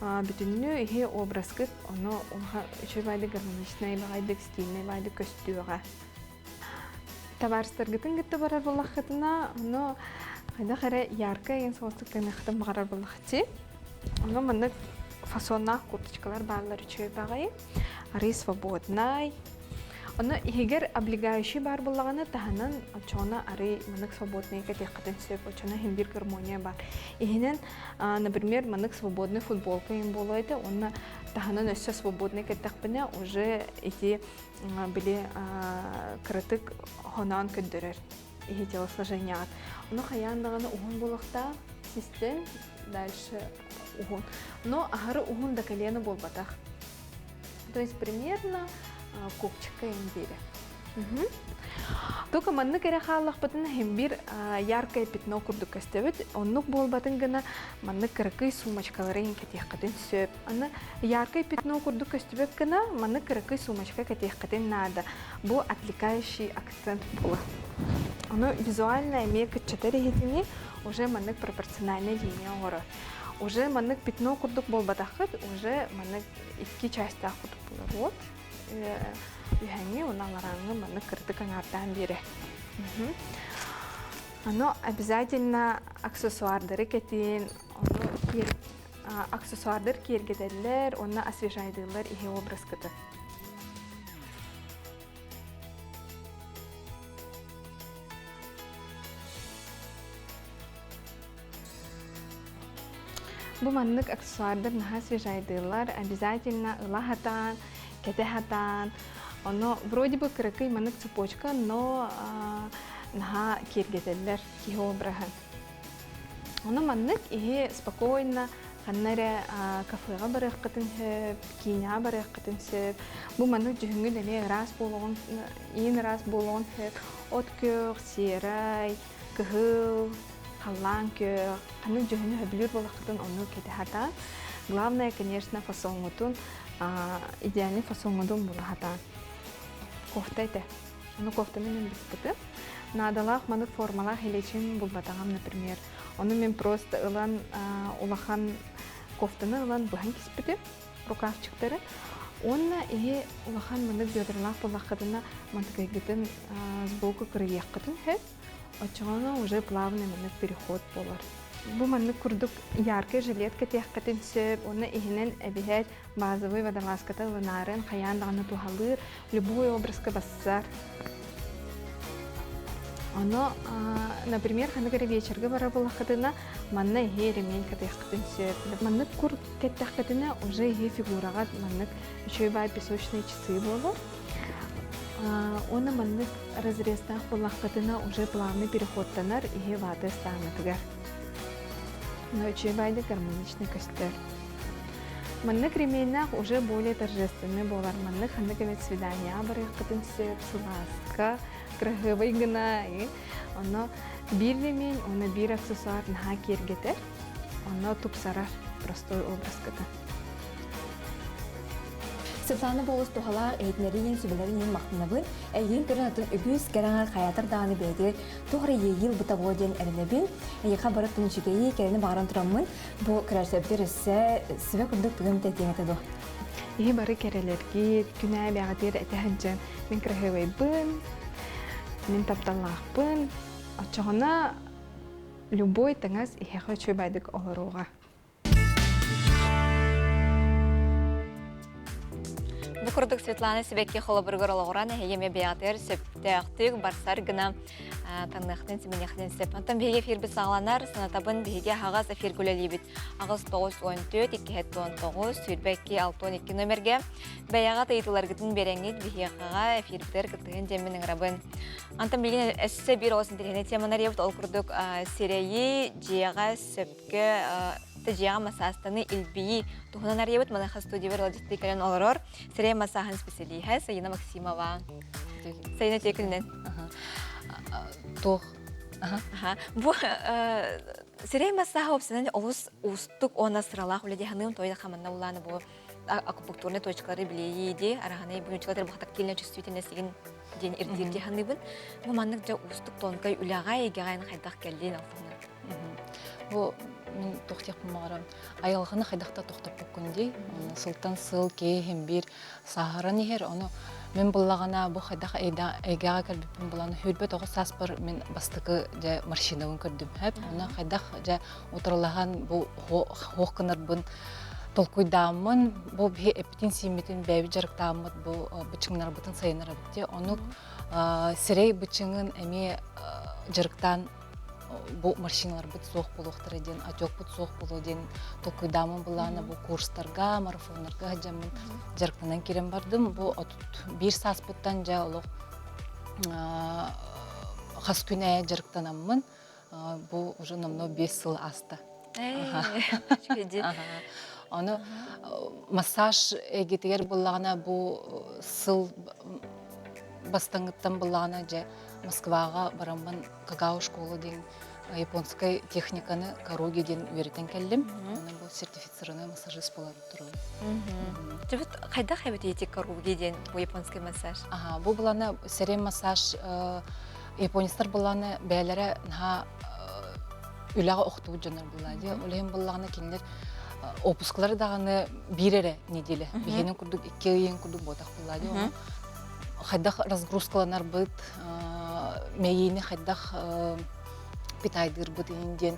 бүтүннү ихе образкыт, оны үчө байды гармоничный байды, стильный байды көстүгө. Товарстаргытын гытты барар боллахытына, оны кайда кара ярко ен соостук кенехтен барар боллахти. Оны маннык фасоннах курточкалар баалар үчө багай. Ары свободный. Оны игер облегающий бар боллаганы таханан очона ары маннык свободный катехтен сөп, очона химбир гармония бар. Ихинен, например, маннык свободный футболка им болойды, оны таханан өссө свободный катехпене уже эти были крытык хонан көддөрөр. Ихи телосложение. Оны хаяндаганы угун болакта систем дальше угун. Но агары угун до колена болбатах. То есть примерно купчика имбире. Только манны кере халлах батын химбир яркое пятно курдук көстөбөт. Оннук болбатын гына манны кыркый сумочкалары катехкатын сөп. Аны яркое пятно курдук көстөбөт гына манны кыркый сумочка катехкатын надо. Бу отвлекающий акцент була. Оно визуально имеет 4 хитини, уже маннык пропорциональная линия ора. Уже маннык пятно курдук болбатахыт, уже маннык 2 части курдук була. Вот. Юханги уналараңы маннык кыртык аңартан бере. Оно обязательно аксессуардары кетин, аксессуардар кергеделер, онна освежайдылар ихе образ кыты. Бу маннык аксессуардар наха освежайдылар, обязательно ылахатан, кетехатан. Оно вроде бы кырыкый маннык цепочка, но наха кергеделер кихо брахан. Оно маннык ихе спокойно ханнаре кафега барых кытын сөп, киня барых кытын сөп. Бу маннык жүхүнгү деле раз болгон, ин раз болгон сөп, от көр, серай, кыхыл, халлан көр. Ханнык жүхүнгү хөблүр болак кытын оно кетехатан. Главное, конечно, фасонгутун, идеальный фасонгутун булахатан. Кофта это. Оно кофта менен бискыты. Надалах маннык формалах илечин булбатагам, например. Оно мен просто ылан улахан кофтаны ылан быхан киспити, рукавчыктары. Онна ихе улахан маннык бедрлах булахатына мантыкайгытын сбоку кырыяқкытын хэп. Очоғана уже плавный маннык переход болар. Бу маннык курдук яркий жилетка тяхкатын сөп, оны ихинен әбихет базовый водолазката лынарын, хаяндағаны тухалыр, любой образка бассар. Оно, например, ханагары вечерге бара болахатына манна ихе ремень катяхкатын сөп. Маннык кур каттяхкатына уже ихе фигурагат маннык үшөй бай песочные часы болу. Оны маннык разрезтах болахкатына уже плавный переходтанар ихе ваты станатыгар. Но очень байды гармоничный костюм. Маннык ремейнах уже более торжественный болар. Маннык ханнык эмет свидания барых кытын сөп, сыласка, крахыбай гына. Оно бир ремень, оны бир аксессуар наха кергетер. Оно тупсарар простой образ кыты. Светлана болыс тухала эйтнерин сүбелерин мактынабын, эйин көрөнөтүн үбүс кераңар хаятар дааны беди, тухары ел бутаводен эренебин, эйха барып түнчүгеи керени баран тураммын, бу красептер эссе сибе курдук түгөм тетеңетеду. Ихе бары керелерги, күнә бәгатер этәһәҗән, мен крахыбайбын, мен тапталлахпын, очоғына любой таңас ихе хочу байдык олоруга. Букурдук Светлана Сибекки холобургор олоғыран әйеме беятер сөптәқтік барсар гына таңнақтын сіменяқтын сеп. Антон бейге фирбі сағланар, санатабын бейге ағаз эфир көлелейбіт. Ағыз 9-14-2-19, сүйірбәкке 6-12 нөмерге. Бәяға тайытылар гітін береңет бейгеға эфирбітер гітігін жемінің рабын. Антон бейген әсі бір осын дегені теманар ебіт ол күрдік серейі жеға сөпке Тажига масастаны илбии тухнанар ебет манаха студия логистикален олорор серия масахан специалиха Саина Максимова. Саина текилнен. Тух. Бу серия масаха опсенен олус устук она сыралах уледи ханым тойда хаманна уланы бу акупунктурный точкалары билейди, араханы бүгүнчүлөр бахтак келне чувствительность деген ден ирдирди ханыбын. Бу маннык жа устук тонкай үлага егайын хайдак келдин алтына. Бу мен тохтяк мағарам. Аялғаны хайдақта тоқтап көккөндей. Сылтан сыл, кейхем бир сахаран ехер. Оны мен бұллағана бұ хайдақ әйгаға кәлбіппен бұланы хөрбет оғы саспыр мен бастықы жа маршинауын көрдім. Оны хайдақ жа отырылаған бұ хоққынар толкуйдамын, бұл эптин симмитин бәйбі жарықтамыд, бұл бычыңнар бұтын сайынар бітте. Оны сірей бычыңын әме жарықтан бұл маршиналар бұт соқ болуқтыры ден, атек бұт соқ болу ден толкуйдамын бұланы бұл курстарға, марафонларға жамын жарықтанан керен бардым. Бұл бір сас бұттан жа олық қас күн әй жарықтанамын. Бұл уже намно 5 сыл асты. Оны массаж егетегер болағына бұл сыл бастаңыттан болағына же Москваға барамын какао школы деген японскай техниканы Каруги ден үйретен келдім. Оны бұл сертифицированный массажист болады тұру. Жабыт қайда қайбет етек Каруги ден бұл японскай массаж? Бұл болағына сәрен массаж японистар болағына бәлері үліға оқтуы жанар болады. Олайын болағына келдер опускалары дағаны бірері неделі. Бігенің күрдік, 2 үйен күрдік ботақ болады. Қайдақ разгрузкаланар бұд, мәйені қайдақ питайдыр бұд енден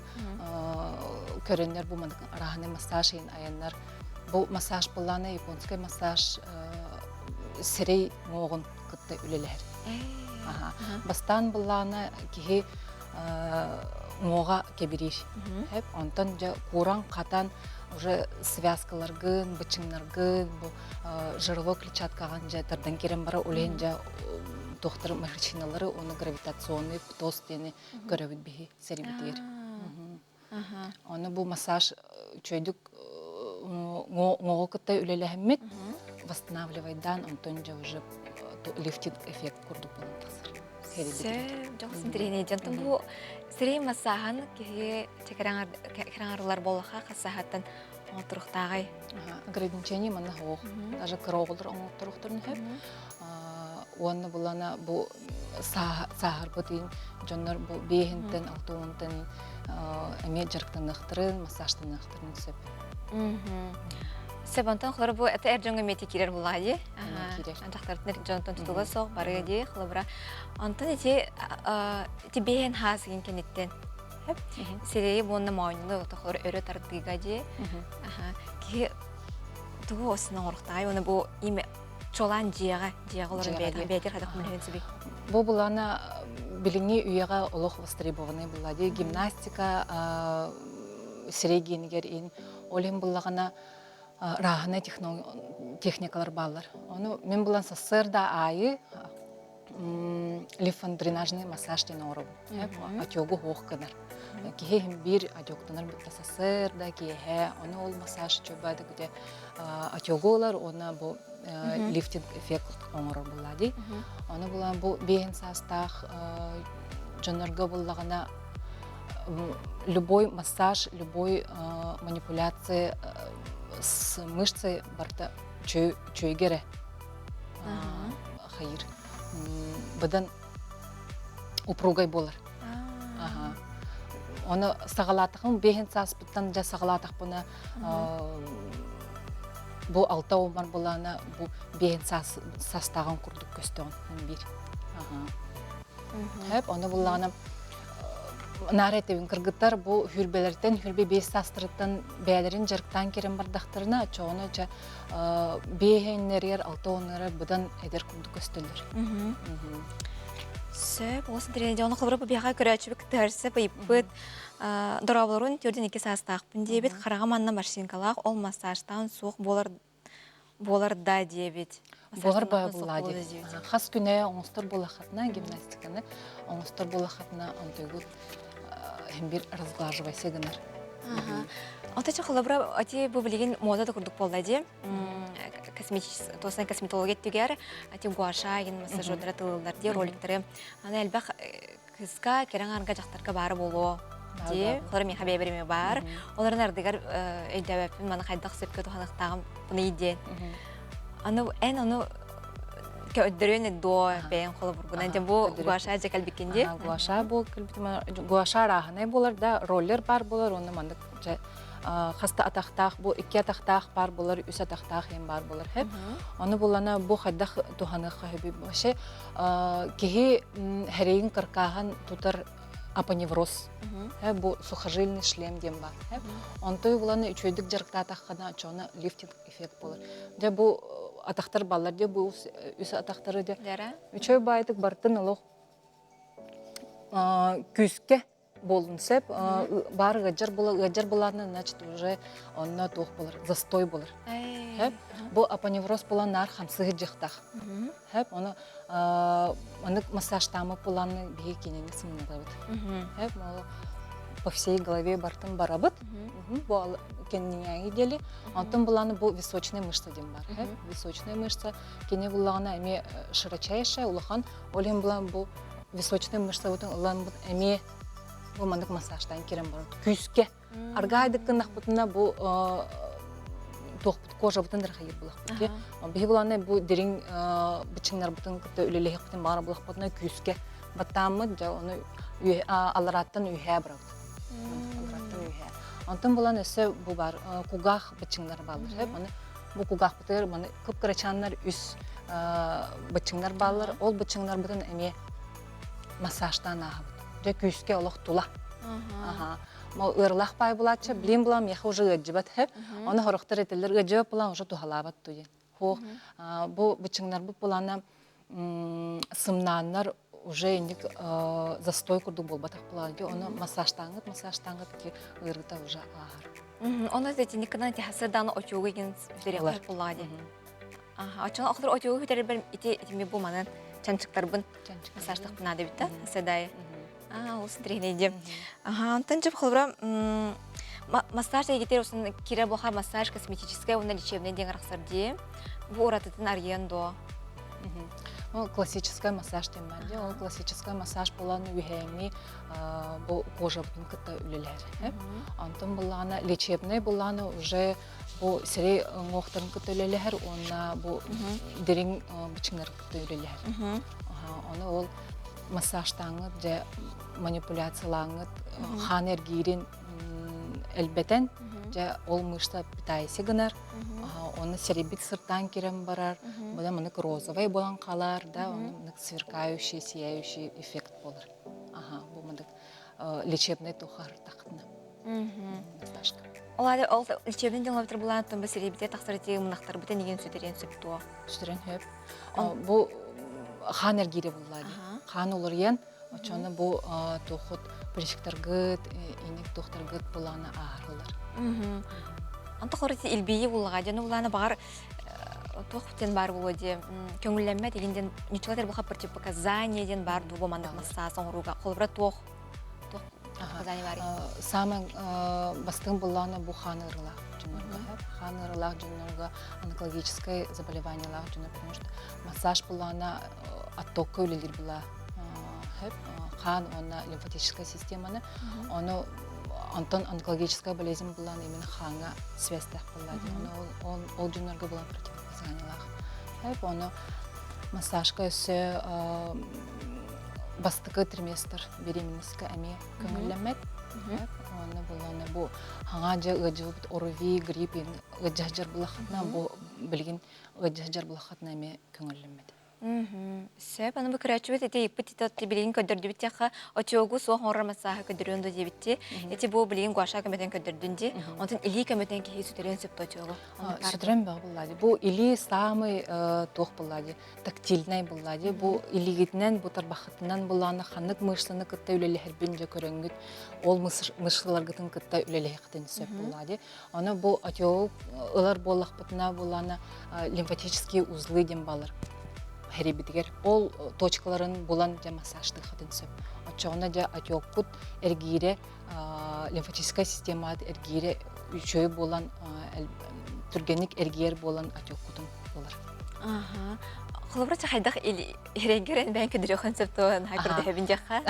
көрінер бұл арағаны массаж ең аянлар. Бұл массаж болағына японскай массаж сірей моғын күтті үлелер. Бастан болағына кейі моға кебереш. Онтан куран қатан уже связкаларгын, бычыңнаргын, жырлы клетчаткаған тардан керен бара олен доктор машиналары оны гравитационный птоз дені көрәвіт бейі сәребетер. Оны бұл массаж чөйдік моға күтті үлелі восстанавливайдан, онтан уже лифтинг эффект күрдік болын тақсыр. Жақсын тренер жантын бұл сірей массахан кеге кераңарлар болыға қасағаттан отырықтағай. Ограничение мана хоқ. Даже кыроғылыр оңықтырықтырын хеп. Оны бұлана бұл сағар бұтын, жонлар бұл бейхінтін, алтуынтын, әме жарықтанықтырын, массажтанықтырын сөп. Себантан қылыр бұл әті әр жоңға меті керер болады. Антақтардың жонтан тұтуға соқ бары де қылыбыра. Антын әте бейін хасығын кенеттен. Серейі бұнны мауынылы қылыр өрі тардыға де. Ке тұғы осының орықтағай. Оны бұл еме чолан жияға оларын бәдер қадақ мүлген сөбей. Бұл бұланы біліңе үйеға олық востребованный болады. Гимнастика, серейгенігер ең. Олен бұлағына рахана техникалар балар. Оны мен бұлан сасырда айы лимфодренажный массаж ден орып. Атёгу хоққанар. Кейхем бір атёқтанар бұтта сасырда кейхе. Оны ол массаж чөбады күде атёгу олар, оны бұл лифтинг эффект оңырыр болады. Оны бұлан бұл бейін састақ жанырға бұлағына любой массаж, любой манипуляция с мышцей барта чөйгере хайыр. Бұдан упругай болар. Оны сағалатықын, бейін саспыттан жа сағалатық бұны бұл алта омар боланы бұл бейін састаған күрдік көсті оңын бір. Оны бұлағына Нарэтевин кыргыттар бұл хүрбелерден, хүрбе бейс састырыттан бәлерін жарықтан керен бардақтарына чоғыны жа бейхейнерер, алтауынары бұдан әдер күнді көстілдір. Сөп, осы дәрежеде оны қылбыры бұбияға көрі әчібік тәрсі бұйпыт дұрабылырын түрден 2 састақпын дейбет, қараға манна маршинкалақ, ол массажтан суық болар да дейбет. Болар бай болады. Қас күнә оңыстыр болақатына, гимнастиканы, оңыстыр болақатына антойгут бір разглажывай сегінер. Отачы қылыбыра, әте бұл білеген модада күрдік болды. Тосын косметология түгер, әте гуаша, массажодыра тылылдар де роликтері. Аны әлбәқ қызға, керен арға жақтарға бары болу. ди. Холар мен хабе береме бар. Оларын ардыгар эйдәбәппин маны хайдак сөпкө туханактагым буны иден. Аны көддөрөн до бен холы бургунан де бу гуаша же калбикенде. Гуаша бу гуаша раханы булар да роллер бар булар, оны мандык хаста атактак бу 2 атактак бар булар, 3 атактак hem бар булар хеп. Аны булана бу хайдак туханы хаби башы кеһи хәрейин кыркаган тутар апоневроз. Бу сухожильный шлем дем бар хеп. Онтой буланы үчөйдүк жарыкта таккана чоны лифтинг эффект булар. Де бу атактар баллар де бу үс атактары де. Үчөй байтык бартын улук күскә болунсеп бар гыжыр буларны, значит, уже онна тух булар, застой булар. Хеп, бу апоневроз буланнар хамсыгы жыктак. Хеп, аны массаж тамы буланны бие кенене сымнагабыт. Хеп, мол по всей голове бартын барабыт. Бу кеннене идели. Антын буланы бу височная мышца дем бар. Хеп, височная мышца кене буллагана эме широчайшая улахан, олем булан бу височная мышца бутын улан бут эме бу мандык массаждан керем бар. Күскә аргайдык кынак бутына бу тохпут кожа бутын дырхайыр булак. Бу буланы бу дерин бичиңнар бутын кытта үлелех бутын бара булак бутына күскә батамы да оны алараттан үйә брат. Алараттан үйә. Антын буланы эсе бу бар кугах бичиңнар балыр. Хеп аны бу кугах бутыр маны кып кырачаннар үс бичиңнар балыр. Ол бичиңнар бутын эме массаждан агып. Же күскә олох тула. Мо ырлах пай булачы, билем булам, я уже гыжбат хеп. Аны хорохтар этелер гыжып булан уже тухалабат туй. Хо бу бичиңнар бу булана сымнаннар уже индик застой курду болбатак булагы. Аны массажтаңыт ки ырыта уже агар. Оны зети никадан тахсырдан очугын дерекler булагы. Ачын ахтыр очугы тербер ити ми бу манан чанчыктар бун массаждык нада битта. Седай. Устринеди. Антон жеп холбра массаж егетер усын кире боха массаж косметическая, уна лечебная ден рахсарди. Бу оратытын арьендо. Классическая массаж темаде. Ол классическая массаж буланы үйәңни бу кожа бутын кытта үлелер. Антон буланы лечебный буланы уже бу сире ngохтан кытта үлелер, онна бу дерин бичиңнар кытта үлелер. Аны ол массажтаңы же манипуляциялаңы хан эргирин элбетен же ол мышца питайсы гынар, оны серебит сыртан керем барар, буда мынык розовый болан калар, да, оны мынык сверкающий, сияющий эффект болар. Бу мынык лечебный тухар тақытына. Массажка. Олады ол лечебный деловтер булан томба серебите тақсырыты мынақтар бутен деген сөтерен сөптуа. Сөтерен хөп. Бу хан эргири булады. Хан олар ен, очаны бу тухут пришіктар гыт, инек тухтар гыт буланы ағырылар. Анты хорити илбейі булға, жаны буланы бағар тухтен бар болады. Көңілленме дегенден ничелатер бұға противопоказание ден бар дубо мандық массаж оңыруға. Қолыбыра тух показания бар. Самын бастың буланы бу хан ырылақ. Хан ырылақ жөнөргө онкологическое заболевание лақ жөнөр, потому что массаж буланы оттокка үлелер була. Хан, она лимфатическая система, она антон онкологическая болезнь была именно ханга связях была, он джунерга была противопоказаниях. Она массажка все бастыкы триместр беременности ами көңілләмет. Она была на бу ханга же ыжып орови грипп ыжажар булахатна бу билген ыжажар булахатна ами көңілләмет. Сөп, аны бүкірәчует, әте иппетитат білген көдірді біттеқі, очуогу соң орыр масаға көдірінді де бітте, әте бұл білген гуаша көметтен көдірдінде, онтын илі көметтен кейі сүтерен сөпті очуогу. Сүтерен бағы бұлады. Бұл илі самый тоқ бұлады, тактильнай бұлады. Бұл илігітінен, бұл тарбақытынан бұланы қанық мышсаны күтті үлелі әрбінде көрінгіт, ол мышылар күтін күтті үлелі әқтен сөп бұлады. Оны бұл очуогу ұлар болақ бұтына бұланы лимфатические узлы дем балыр. Херебитигер ол точкаларын булан же массажды хатын сөп. Очоғына же атёккут эргире лимфатическая система эргире үчөй болан түргенік эргиер болан атёккутун болар. Холобрача хайдах ирегерен бән көдірі концептуын хайкырды Ага. хэбин жаққа.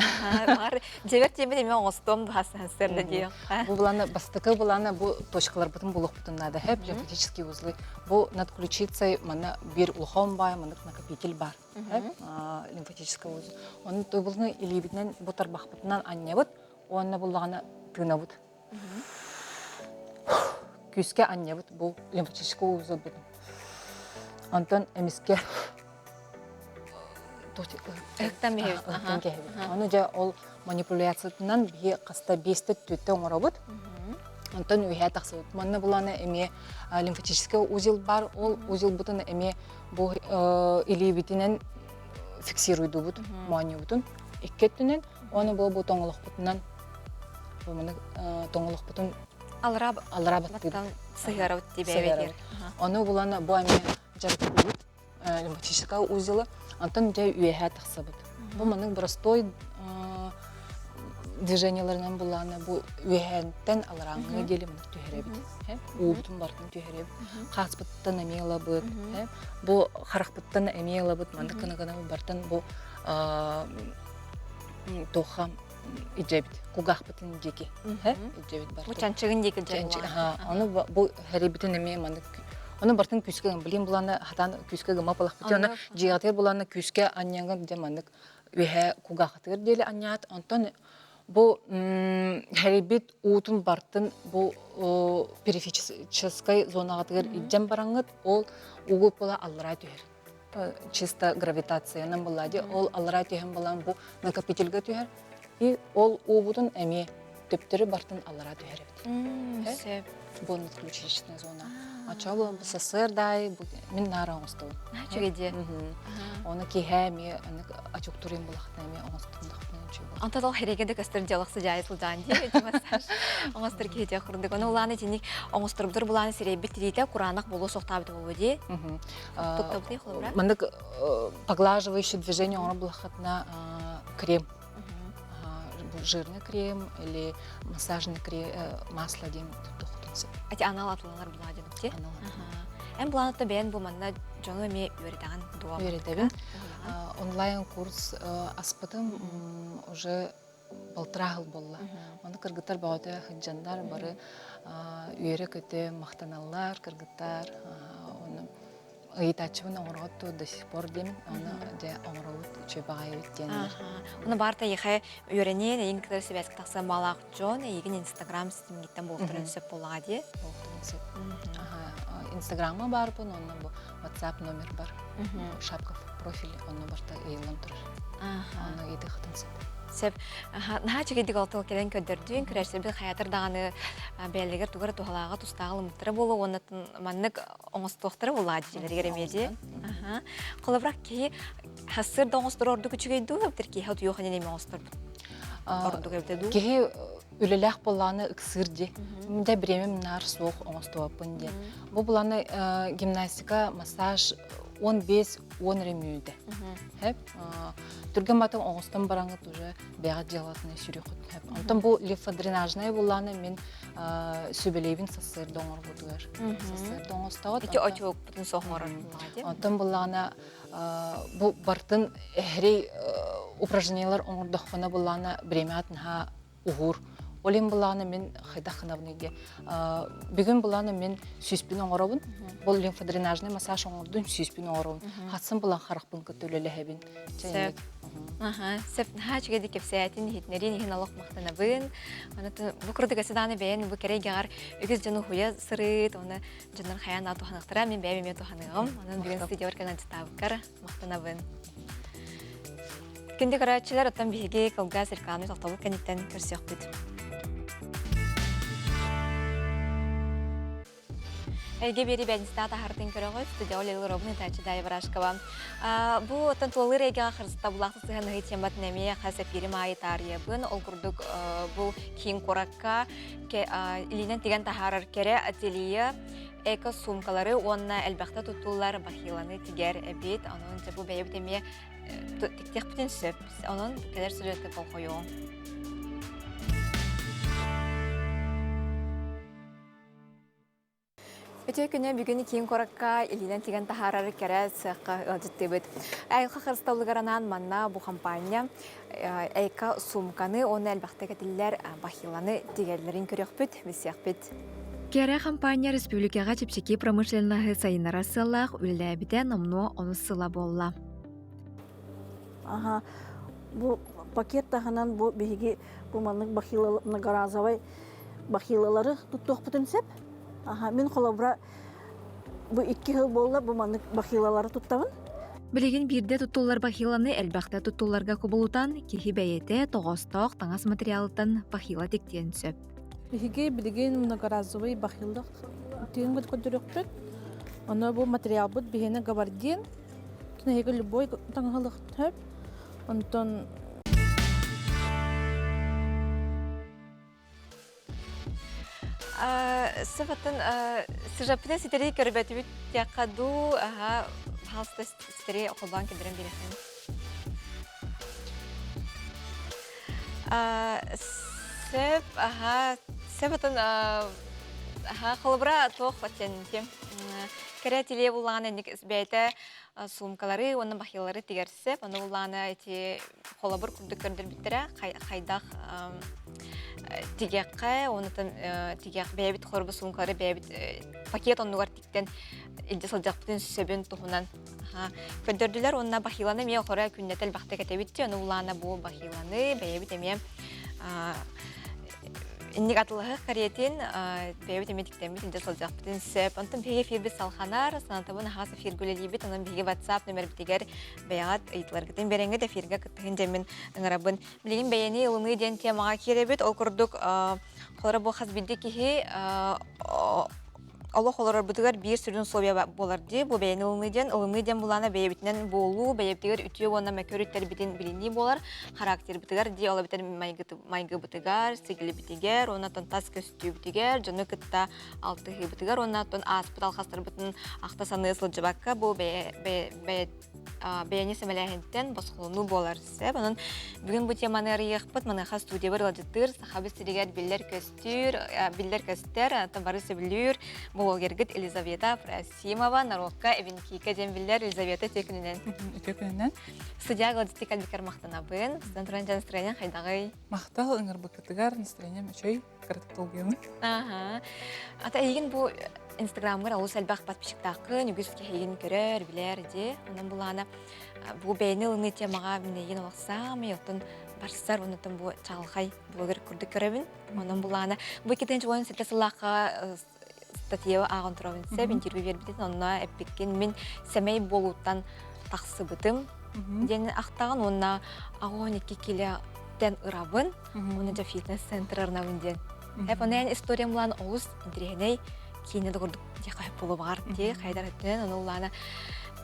Бар, жебер темен еме оңыстом дұхасын сәрді дейін. Бу буланы бастыкы буланы бу точкалар бутун булук бутуннада хэп лимфатические узлы. Бу над ключицей мана бир улхон бай, мана накопитель бар. Хэп лимфатический узел. Он той булны илибитнен бу тарбах бутунан аннябыт, онна буллагана тынабыт. Күскә аннябыт бу лимфатический узел бутун. Антон эмиске Эктен бейбіт. Оны жа ол манипуляциятынан бие қаста бесті түтті оңырабыт. Онтан үйе тақсыбыт. Манна бұланы әме лимфатический узел бар, ол узел бұтын әме бұл илебетінен фиксируйды бұт, мани бұтын. Иккеттінен, оны бұл тоңылық бұтынан, тоңылық бұтын алыра баттыды. Баттан сығыра бұт дейбе. Оны бұланы бұл әме жарты бұт, лимфатический узелі, антон жай үйе тақсыбыт. Бұл маның простой движенияларынан буланы бу үйәнтен алараңы келе мына төһәрәбит. Уутун бартын төһәрәбит. Хаспыттан эмелабыт. Бу харахпыттан эмелабыт. Манда кына бартын бу тохам иҗебит. Кугахпытын деки. Иҗебит бар. Бу чанчыгын деки жай. Аны бу хәрәбитен эме манда Оны бартын күскә билим буланы хатан күскә гыма балах бит. Аны җигатер буланы күскә аньянган демандык. Үйә кугахтыр деле аньят. Антон бу хәрәбит утун бартын бу периферической зонага тигер иҗем бараңыт ол угып була аллара төһәр. Чисто гравитациянан булади. Ол аллара төһәм булан бу накопительгә төһәр. И ол убутун эме төптөрү бартын аллара төһәр. Сеп. Бу ключичная зона. Ачабы СССР дай мен нараңысты. Чөгеде. Оны киһәме, аны ачук турым булахтаме оңыстындык. Антадал херегеде кастыр диалогсы жайсыл данди. Массаж. Оңыстыр кете курдык. Оны уланы тиник оңыстырбдыр буланы серебит тирите Куранак болу соктабыт болуди. Токтопты хлобра. Мындык поглаживающее движение он булахатна крем. Жирный крем или массажный крем, масло дем тохтынсы. Ати анал атланар булади нукти. Эм буланатта бен бу манна жоңо ме үйрөтөгөн дуа. Үйрөтөгөн. Онлайн курс аспытым уже 1,5 жыл болла. Оны кыргыттар багыта хыджандар бары үйрө көтө мактаналлар кыргыттар. Оны ыйтачыбын оңроту до сих пор дем, оны де оңрот чөбагай өттенер. Оны барта ехе үйренен, ең кітер себескі тақса малақ жон, егін Инстаграм системгеттен болықтырын сөп болады. Инстаграмы бар бұн, оны бұл WhatsApp номер бар. Шапков профиль, оны барта ейлім тұрыр. Оны еді қытын сөп. Сеп, наға чегедік алтыл келен көддірден, күрәшсі бір хаятыр дағаны бәлігер туғыры туғалаға тұстағылы мұттыры болу, онытын маннық оңыстуқтыры болады желер керемеде. Қолыбырақ кей хасыр да оңыстыр орды күчігейді, өптір кей хат йоқын енеме оңыстыр орды көбдеді? Кей үліләқ боланы үксірде. Мінде біремем нар соқ оңыстуапын де. Бұл боланы гимнастика, массаж 15-10 ремүйді. Түрген батың оңыстан бараңыт уже бәғат жалатыны сүрекіт. Онтан бұл лимфодренажная боланы мен сөбелейбін сасыр доңыр бұдығыр. Сасыр доңыстауыт. Ики очуық бұтын соғмары. Онтан боланы бұл бартын әрей упражнениялар оңырдықпына боланы біремеатынға ұғыр. Олен бұланы мен қайдақ қынабыныйде. Бүгін бұланы мен сүйспін оңырауын. Бұл лимфодренажный массаж оңырдың сүйспін оңырауын. Қатсын бұлан қарықпын көтөлі ләхебін. Сеп, чүгеді кепсәйтін, хитнерін, хин алақ мақтанабын. Бұл күрді кәсіданы бәйін, бұл кәрей гағар үгіз жаны хуя сырыт, оны жанар қаян ату қанықтыра, мен бәйбе мен туғанығым. Оның бүгін студия өркелін тітабыққар мақтанабын. Күнде қарачылар оттан бейге қалға сіркалымыз ақтабыл кәнеттен көрсек бұд. Әлге бері бәдінсті атахардың көріғі, студия олелі робыны тәчі дайы барашқыва. Бұл оттан туалыр әйге қырсыста бұлақты сығын ұғы тембатын әмей қасы перім айы тария-бұн. Ол күрдік бұл кейін қораққа илінен теген тахарыр кере ателие эко сумкалары, онына әлбәқті тұттулар бақиланы тігер әбет. Оның бұл бәйіп деме тіктек бүтін сөп. Оның кәдер сүреті бұл қойуын. Өте күні бүгін кейін қораққа илинен теген тахарары кәрі сыққа ұлжытты бұд. Әйілға қырыстаулығаранан манна бұл компания әйка сумканы, оны әлбақты кәтілілер бахиланы дегерлерін көрек бұд, бісек бұд. Кәрі компания республикаға чепчеки промышленнағы сайынара сылақ үлі номно оны сыла болла. Бу пакет таханан бу биги бу маннык бахилалары бахилалары туттук бүтүн сеп. Мен холобра бу 2 жыл болла бу маннык бахилалары туттабын. Білеген бірде тұттулар бахиланы әлбәқті тұттуларға көбілутан кехи бәйеті тоғыстық таңас материалытын бахила тектен сөп. Биги билеген многоразовый бахилдык тен бит көдөрөкпөт. Аны бу материал бут бигене габардин. Кинеге любой таңгалык төп. Антон Сыфатын сыжаппытын сетері көрбәті бүт тияқаду халсты сетері оқылбан кедерін бересін. Сыфатын қалыбыра тоқ бәттенінде. Кәрі теле болған әндік бәйті сумкалары, оның бахилары тегерсіп, оны болғаны қолабыр күрдіккөрдер біттірі қайдақ тигекке, онытын тигек бәйбіт қорбы сумкалары бәйбіт пакет онуғар тиктен илде сылжақпытын сөбін тұхынан көндірділер. Онына бахиланы мен қора күннетел бақты кәтебітті, оны болғаны бұл бахиланы бәйбіт әме Инник атылығы қариетін бәйбіт әметіктен біт, үлде солжақ бітін сөп. Онтын бейге фирбіт салханар, санатабын ағасы фиргулелі біт, онын бейге WhatsApp нөмір бітігер бәяғат ұйтылар кітін беренге де фирға күттігін жәмін ұңырабын. Білеген бәйені ұлыны ден темаға кере біт, ол күрдік қолары бұл қаз білді кеге Allah olar butgar bir sürün soya bolardı. Bu beyni ılımıdan bulana beyebitinden bolu, beyebitiger ütüye ona mekörütler bitin bilindiği bolar. Karakter bitiger diye olabilir maygı bitiger, sigili bitiger, ona ton tas köstü bitiger, canı kıtta altı bitiger, ona ton aspıt alkastır bitin akta sanı ıslıcı bakka bu beyni semelehinden basılını bolar ise. Bunun bugün bu temanı arayıqpıt, manıqa studiya var olacaktır. Sahabi siriger biller köstür, tabarısı bilür. Блогергит Елизавета Прасимова, Нарокка, Эвенкика, Демвиллер, Елизавета Текунинен. Текунинен. Судья Гладзити Кальбикар Махтанабын, Стантуранча настроение Хайдагай. Махтал, ыңыр бакатыгар, настроение мечой, картоптолгены. Ата егін бұл Инстаграмға алу сәлбақ подписчиктақы, нүгізге егін көрер, білер, де. Онан бұланы бұл бәйіні ұлыны темаға мінейін олақсам, еқтін барсыздар, онытын бұл чағылғай блогер күрді көребін. Онан бұланы бұл кетенші ойын сәлтесілаққа статья ағын тұрауынса, интервью вербететін, онына әппеккен мен сәмей болуттан тақсы бұтым. Дені ақтаған, онына ағуын екі келі дән ұрабын, оны жа фитнес-центрарына өнден. Оны ән историям ұлан оғыз интерегеней кейіне дұғырдық деқа болу бағар де, қайдар өттінен, оны ұланы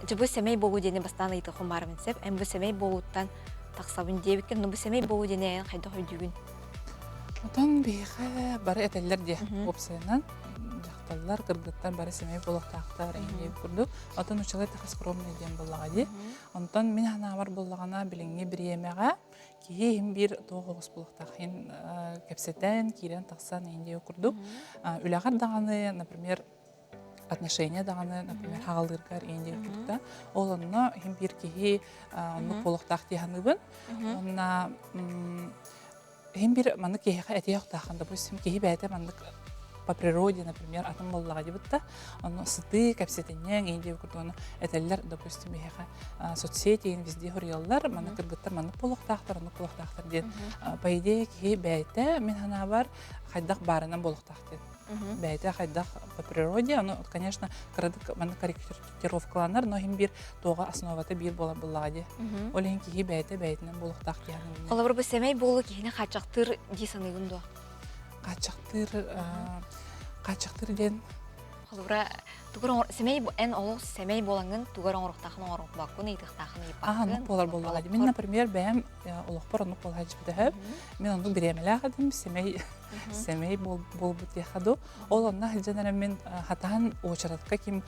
бұл сәмей болу дені бастан айты құмарымын сәп, ән бұл сәмей болуттан тақсабын дебеккен, бұл сәмей болу дені ән қайда қойдүйгін. Отан бейхі бары әтәлілер де опсайынан, жақталылар, қырғыттар бары сәмей болуқтақтар әйнеп күрді. Отан ұчалай тақы скромный ден болуға де. Онтан мен ханавар болуғана біліңе бір емеға, кейім бір тоғыз болуқтақын кәпсеттен, кейрен тақсан әйнеп күрді. Үләғар дағаны, например, отношения дағаны, например, хағалдырғар әйнеп күрді. Ол онына бір кейі болуқтақ дейханы бұн. Онына hem bir manık kehiğe eti yok dağında bu isim kehi bəyətə manık по природе, например, атом боллага дебитта, оно сыты, капсетенен, инде күрдүн этеллер, допустим, беха соцсети везде хурьяллар, маны кыргыттар, маны полуктактар, оно полуктактар ден. По идее, ки бәйте мен хана бар хайдак барынан полуктактар. Бәйте хайдак по природе, оно, конечно, кырдык маны корректировкаланар, но хим бир тога основата бир боллагади. Олен ки бәйте бәйтенен полуктак ягын. Олар бу семей болу кихине качактыр ди саныгын до. Качактыр ден. Олар тугар семей эн олос семей болаңын тугар оңруктахын оңрук бакуны итихтахын ипакын. Ну полар боллагади. Мен, например, бәм улукпар ону полгач битеп. Мен ону биремеле гадым семей семей болбут яхаду. Ол онна хилженерен мен хатаан очаратка ким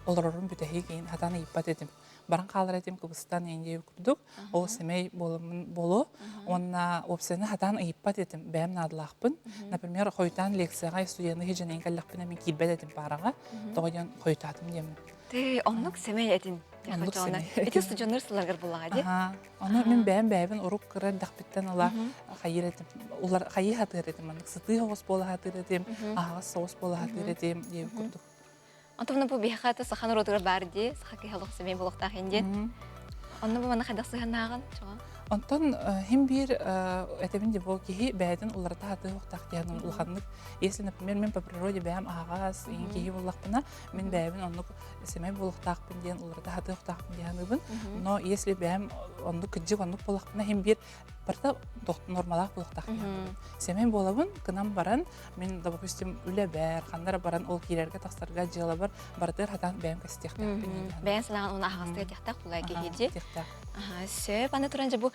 олорорун бүтэхи кейін хатааны иппат этим. Баран қалар этим Кыбыстан ендеу күрдік. Ол семей болу. Онна опсені хатаан иппат этим бәм надылақпын. Например, хойттан лекцияға студияны хилженен кәллақпына мен кирбет этим параға. Тоғаден хойттатым демін. Ты оннук семей этин. Оннук семей. Эти студионер сыларгар булага, Оны мен бәйін ұруқ кірі дақпеттен ұла қайыр етім. Олар қайы хатыр етім. Сыты хоғыз болы хатыр етім, ағыз соғыз болы хатыр етім деп күрдік. Антон бу бихата сахан ротгар барди, сахаки халык семей булактак инден. Онны бу мана кайда сыганаган, чога. Онтон хим бир этебин де бо кихи бәйден уларда хаты хоқтак дияның улханнык. Если, например, мен по природе бәйм ағаз, кихи буллақпына, мен бәйбін оннук семей булақтақпын дейін уларда хаты хоқтақпын дияныгын. Но если бәйм оннук күджік оннук буллақпына хим бир барта нормалақ булақтақ дияныгын. Семей болабын, кынам баран, мен, допустим, үлі бәр, қандара баран ол кейлерге тақсарға жылы бар, бардыр хатан бәйм кәстектақпын. Бәйін сылаған оны ағазды тияқтақ бұлай кейде. Сөп, аны тұранжа бұ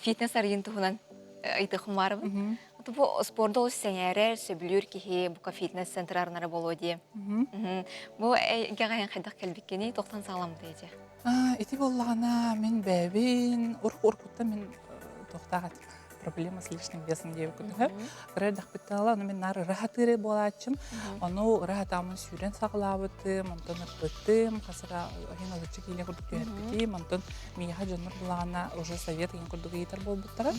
фитнес арыйын тұхынан айтықым барыбын. Бу спорт ол сәңәрер, сөбілер кейі бұқа фитнес центрарынары болу де. Бұ гағайын қайдақ кәлбеккені тоқтан сағалам дейде. Эти боллағана мен бәбин, ұрқ-ұрқытта мен тоқтағат проблема с лишним весом деп күдігі. Қырар дақпеттен ала, мен нары рахатыры болатшым, оны рахатамын сүйрен сағылабытым, онтан ұрпыттым, қасыра хин олычы кейле күрдік түйәрбетім, онтан мияға жоныр болағана уже совет ең күрдігі етер болбыттары.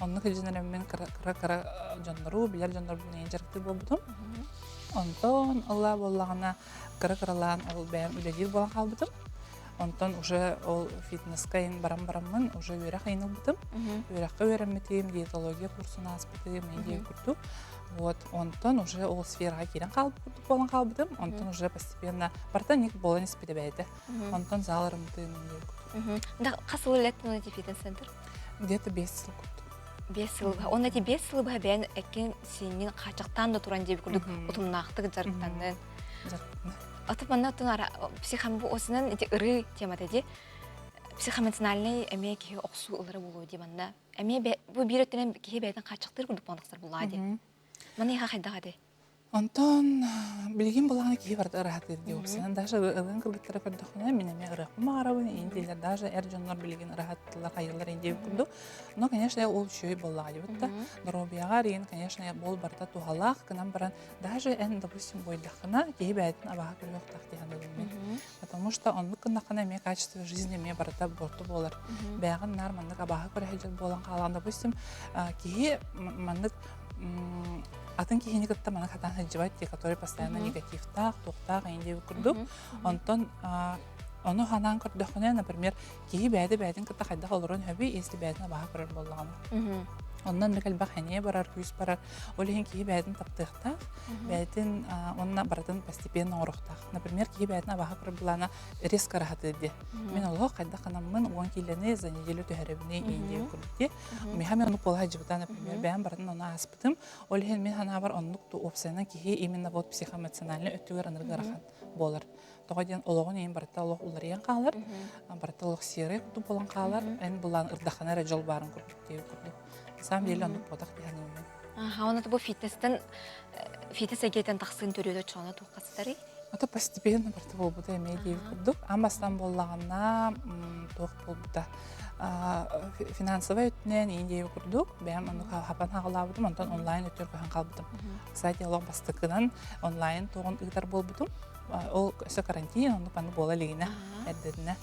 Оны күлженерім мен қыра жоныру, білер жоныр бұны ең жарықтыр болбытым. Онтан алла болағана қыра-қыралан ол бәйім үледер болан қалбытым. Онтон уже ол фитнесқа ең барам-барамын, уже өйрақ айныл бұтым. Өйраққа өйрәмметім, диетология курсына аспытым, ендей күрді. Онтон уже ол сфераға керен болан қалбытым. Онтон уже постепенно бартаник болан еспеді бәйді. Онтон заларымды ендей күрді. Қасыл өлеттің оны фитнес-центр? Где-то 5 жыл күрді. 5 жыл ба. Оны 5 жыл ба бәйін әккен сенен қачықтан да тұран деп күрдік, ұтымнақтық жарықтанын. Атып манна тунара психомбу осынан эти ыры темата де психоэмоциональный эме ки оксу ылары болуу ди манна эме бу биретен ки бетен качыктыр күрдүк бандыктар булады. Маны ха хайдага де. Онтон билген болғаны кейі барды ұрағатыр деп опсынан. Даже ылын кыргыттары көрдіқіне мен әме ұрақпы мағарабын, ендейлер даже әр жонлар білген ұрағаттылар қайылар ендеп күрді. Но, конечно, ол шөй болға деп. Дробияға рейін, конечно, бол барда туғалақ, кінам баран, даже ән, допустим, бойдақына кейі бәйтін абаға көріқтақ деген өліммен. Потому что онлық күндақына әме качество жизни әме барда борты болар. Бәғын нар мандық абаға көріхелер болған қалған, допустим, кейі мандық атын кейіні күтті мана қатан хадживатти, который постоянно негативтақ, тоқтақ, әйінде күрдік. Онтон, оны ханан күрдіқіне, например, кейі бәйді күтті қайдақ олырын хөбі, если бәйдіна баға көрір болғаны. Ондан мүкіл бақ әне барар, күйіс барар. Олеген кейі бәйдін таптықтақ, бәйдін онына баратын постепенно орықтақ. Например, кейі бәйдіна баға көрір болғаны резко рахаты де. Мен олғы қайдақ қанамын оған кейлені за неделю төхәребіне ейінде көрдікте. Меха мен оны қолға жібіта, например, бәйін бардың оны аспытым. Олеген мен хана бар онлық опсайынан кейі именно вот психоэмоциональный өттігер анырғы рахан болар. Тоғаден олығын ең барытта олық ұлар ең қалар, барытта олық сері құты болан қалар, ән бұлан ұрдақанары жол барын көрдік. На самом деле он подах диханимен. Оны бұл фитнес әгетен тақсын төреді чоны тоққастары? Это постепенно барты болбыда әмей дейіп күрдік. Амбастан болағына тоқ болбыда. Финансовый өтінен ең дейіп күрдік. Бәйім хапан хағылабыдым, ондан онлайн өтер көйін қалбыдым. Кстати, олық бастықынан онлайн тоғын ұйдар болбыдым. Ол өсі карантин, оны паны бола легіне әрдедіне.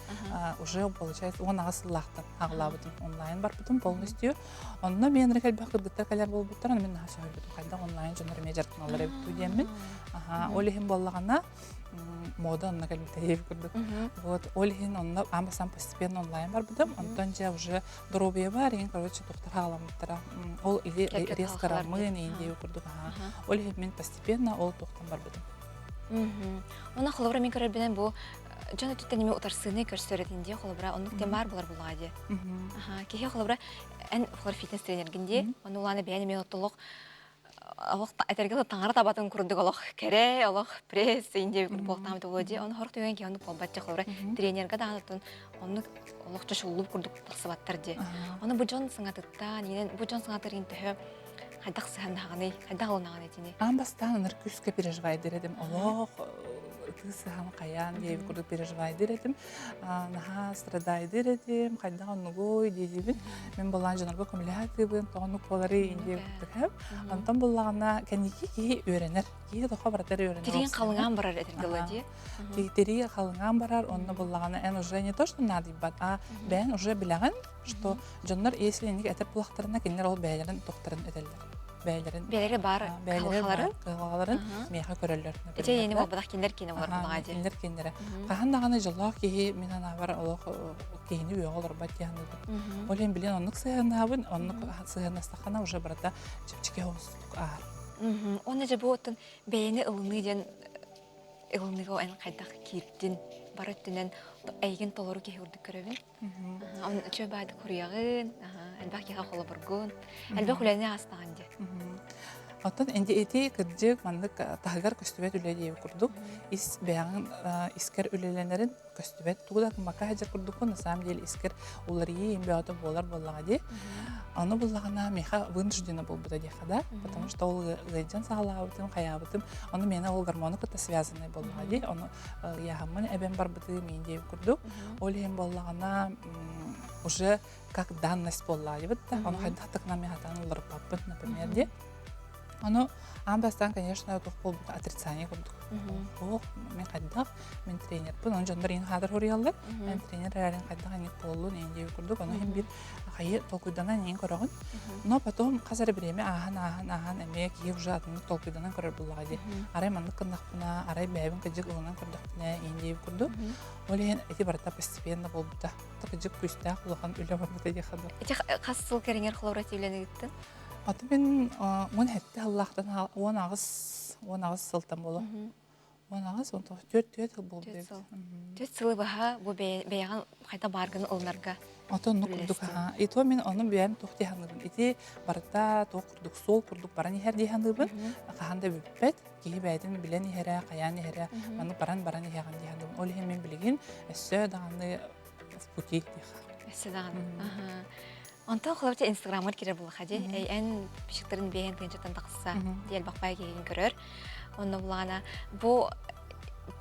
Уже, получается, он ағасыллақтан ағылабыдым. Онлайн барбыдым полностью. Онына мен рекал бақ кыргыттар кәлер болбыттар, оны мен наға сөйбідім. Қайда онлайн жонырыме жарқын алар әбітту деймін. Олихин болағана мода онына кәлбітті дейіп күрдік. Олихин онына амбасан постепенно онлайн барбыдым. Онтан же уже дробия бар, ең, короче, тоқтар ағаламыттара. Ол резко рамын ең дейіп күрдік. Олихин мен постепенно ол тоқтан барбыдым. Оны қолыбыра мен көрербенен бұл жаны түттенеме ұтарсыны көрсөретінде қолыбыра онық тем бар болар бұлады. Кеге қолыбыра ән қолар фитнес тренергінде, оны оланы бәйінеме ұттылық әтергелі таңары табатын күрдік олық кәрі, олық пресс, инде көріп болықтамыды болады. Оны хорық түйген ке оны қолбатчы қолыбыра тренерға дағанытын оны олық жашылып күрдік тақсыбаттыр де. Оны бұл жон сыңатыттан, бұл жон сыңатыр хайдах сыһаннағаны, хайдах олнағаны тини. Амбастан ыныр күскө переживай дередим. Олох тысыхан каян дейбит курдук переживай дередим. Наха страдай дередим. Хайдах оннугой дейдибин. Мен болан жанарга көмүләтибин. Тоғынук болары индей күттүк. Антон боллагана кәнеки ки өйренер. Ки тоқа баратар өйренер. Тирин қалыңан барар этергела ди. Тери қалыңан барар. Онны боллагана эн уже не то, что надо бат, а бен уже билеген, что жоннор если ник этер булактарына кинер ол бәйләрен тоқтарын этелдер. Бәлері бар Калгаларын меха көрөллөр. Эте ени болбадах киндер кини олар булага ди. Киндер киндер. Кахандаганы жыллах ки менен авар олох кийини бүй олар бат яны. Олен билен оннук сыянабын, оннук сыянастахана уже барата чипчике ослук ар. Оны же боттун бәйени ылыны ден ылыныга эн кайдах кирдин бараттынан айген толору ки хүрдүк көрөбүн. Он чөбады курягын, албак яга холо бургун. Албак хүләне астаган ди. Оттон энди эти кырдык мандык тагар көстүбөт үлелеи курдук. Ис бягын искер үлеленерин көстүбөт тугда мака хажар курдук. На самом деле искер улары эм бяты болар боллага ди. Аны буллагана меха вынуждена был буда дихада, потому что ол гайдан сагалабытым, хаябытым. Аны мена ол гормонук та связанный боллага ди. Аны яхамын эбен бар быты мен деп курдук. Ол эм боллагана уже как данность боллага ди. Аны хайдак нами хатан улар паппыт, например, ди. Оно амбастан, конечно, тух бол отрицание курдук. Ох, мен кайдак, мен тренер. Бун жондар ин хадыр хуриялар. Мен тренер рарин кайдак ани боллун энди курдук. Оно хим бир хайы толкуйданан ен көрөгүн. Но потом казар биреме ахан эме ки уже атын толкуйданан көрөр буллага ди. Арай мандык кындакпына, арай бәбин кыжык улунан көрдүкпүнө энди курдук. Олен эти барта постепенно болбута. Кыжык күстө кулган үлө барбыта ди хадыр. Эти кассыл кереңер коллаборативлене гиттин. Аты мен он хетте Аллахтан он агыс сылтан болу. Он агыс, он төрт жыл болды. Төрт сылы баха бу бәяган кайта баргын ылнарга. Аты оны курдук. Ито мен оның бәйін тоқты яңдыбын. Ити барда тоқ курдук, сол курдук баран ехер дейхандыбын. Қағанда бүппет, кейі бәйдін білен ехері, қаян ехері, маны баран ехер дейхандыбын. Ол ең мен білген, әсі дағаны в пути дейха. Әсі дағаны. Онтан қолабыта инстаграмыр керер бұл қади. Ән пішіктерін бейін тыңжаттан тақса дел бақпай кейін көрер. Онны бұлағана бұл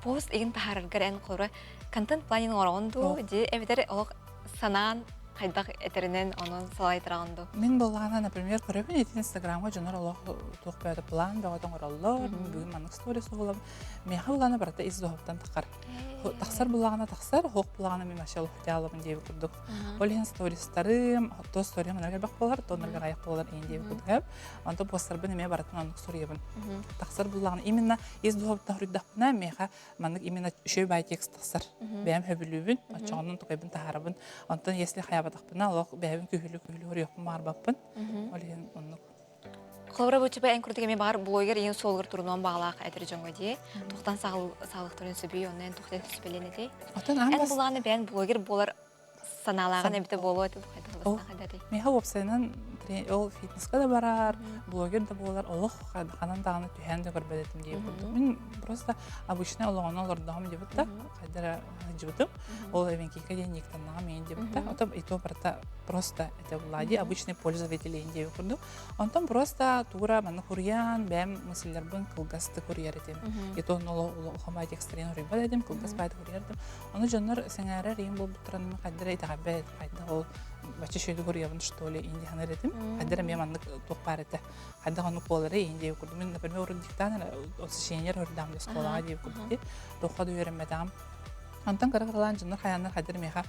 пост егін тахарыргар ән қолыры контент планин орағынду де әбетер олық санаан қайдақ әтерінен оның салай тұрағынду. Мен болғана, например, көребін еті инстаграмға жонар олық тоқ бәді план бәғатың оралылар, бүгін манық сторис оғылам. Меға болғана барата из доғыптан тақар. Тақсар болғана тақсар, хоқ болғана мен машал ұқтай алабын дейбі күрдік. Ол ең стористарым, то стория мұнарғар бақ болар, то нұрғар аяқ болар ең дейбі күрдік. Онда постарбын еме баратын анық сториябын. Тақсар болғана, именно из доғыптан хүрдіқпына меға манық именно үшөй бай текст тақсар. Бәйім хөбілубін, очағынан тұқайбын тахарабын. Онтан, если хаябатақпына, олық бәйім күхілі өріқпын мағарбаппын. Ол ең онық. Қолабыра бұчы бәйін күрдік еме бағар блогер ең солғыр тұрынан бағалақ әдір жоңға де. Тоқтан сағылық тұрын сөбей, онын тоқтан түспелені де. Ән бұлағаны бәйін блогер болар саналаған әбіті болу әті қайда де. Меха опсайнан ол фитнесқа да барар, блогер да болар, олық қанан дағаны түйән де көрбәдетім дейіп көрдім. Мен просто обычный олығына олардағым деп бұтта, қайдара жібітім. Ол әвенкейка дейін ектаннаға мен деп бұтта. Отам ито барта просто это влади, обычный пользователь дейіп көрдім. Онтан просто тура маны құриян, бәм мысылер бұн қылғасты құрияр етем. Ето оны ұлғамай текстерен ұрайбад едім, қылғас байды құриярдым. Оны жонар сәңәрі рейін бол бұттыраным қайдара итағабәд, қайда ол бачы шөйді көріябын, что ли, инди ханар едім. Қайдара мен мандық тоқ бар еті. Қайда ғанық болары инди көрдім. Мен, например, ұрын диктаныр, осы шейнер ұрдамды сколаға дейіп көрді. Тоққа да үйренмедағым. Онтан қарағыралан жыныр қаяныр қайдыр меға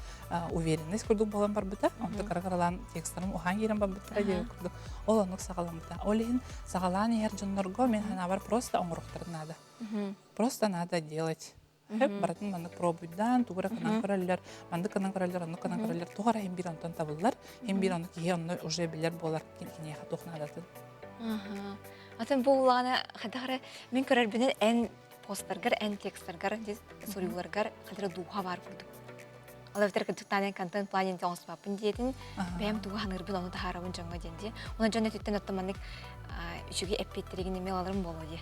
уверенность көрдік болан бар бұта. Онтан қарағыралан текстарым оған ерін бар бұта дейіп көрдік. Ол онық сағалан бұта. Ол ең сағалан ер жынырға мен хана бар просто оңырықтыр нада. Просто надо делать. Хеп баратын мандык пробуйдан, тугура канан көрөллөр, мандык канан көрөллөр, онны канан көрөллөр, тугара хем бир онтон табыллар, хем бир онны кие онны уже билер болар кине ха тохнадатын. Атын буллана хадагара мен көрөрбүнөн эн посттаргар, эн тексттаргар, сориуларгар кадыр духа бар курдук. Алавтар кыттанен контент планин тоңспапын дейдин, бэм туганырбын оны тахарабын жаңга денди. Оны жана түттен оттоманнык үшүгө эппеттеригин эме аларым боло ди.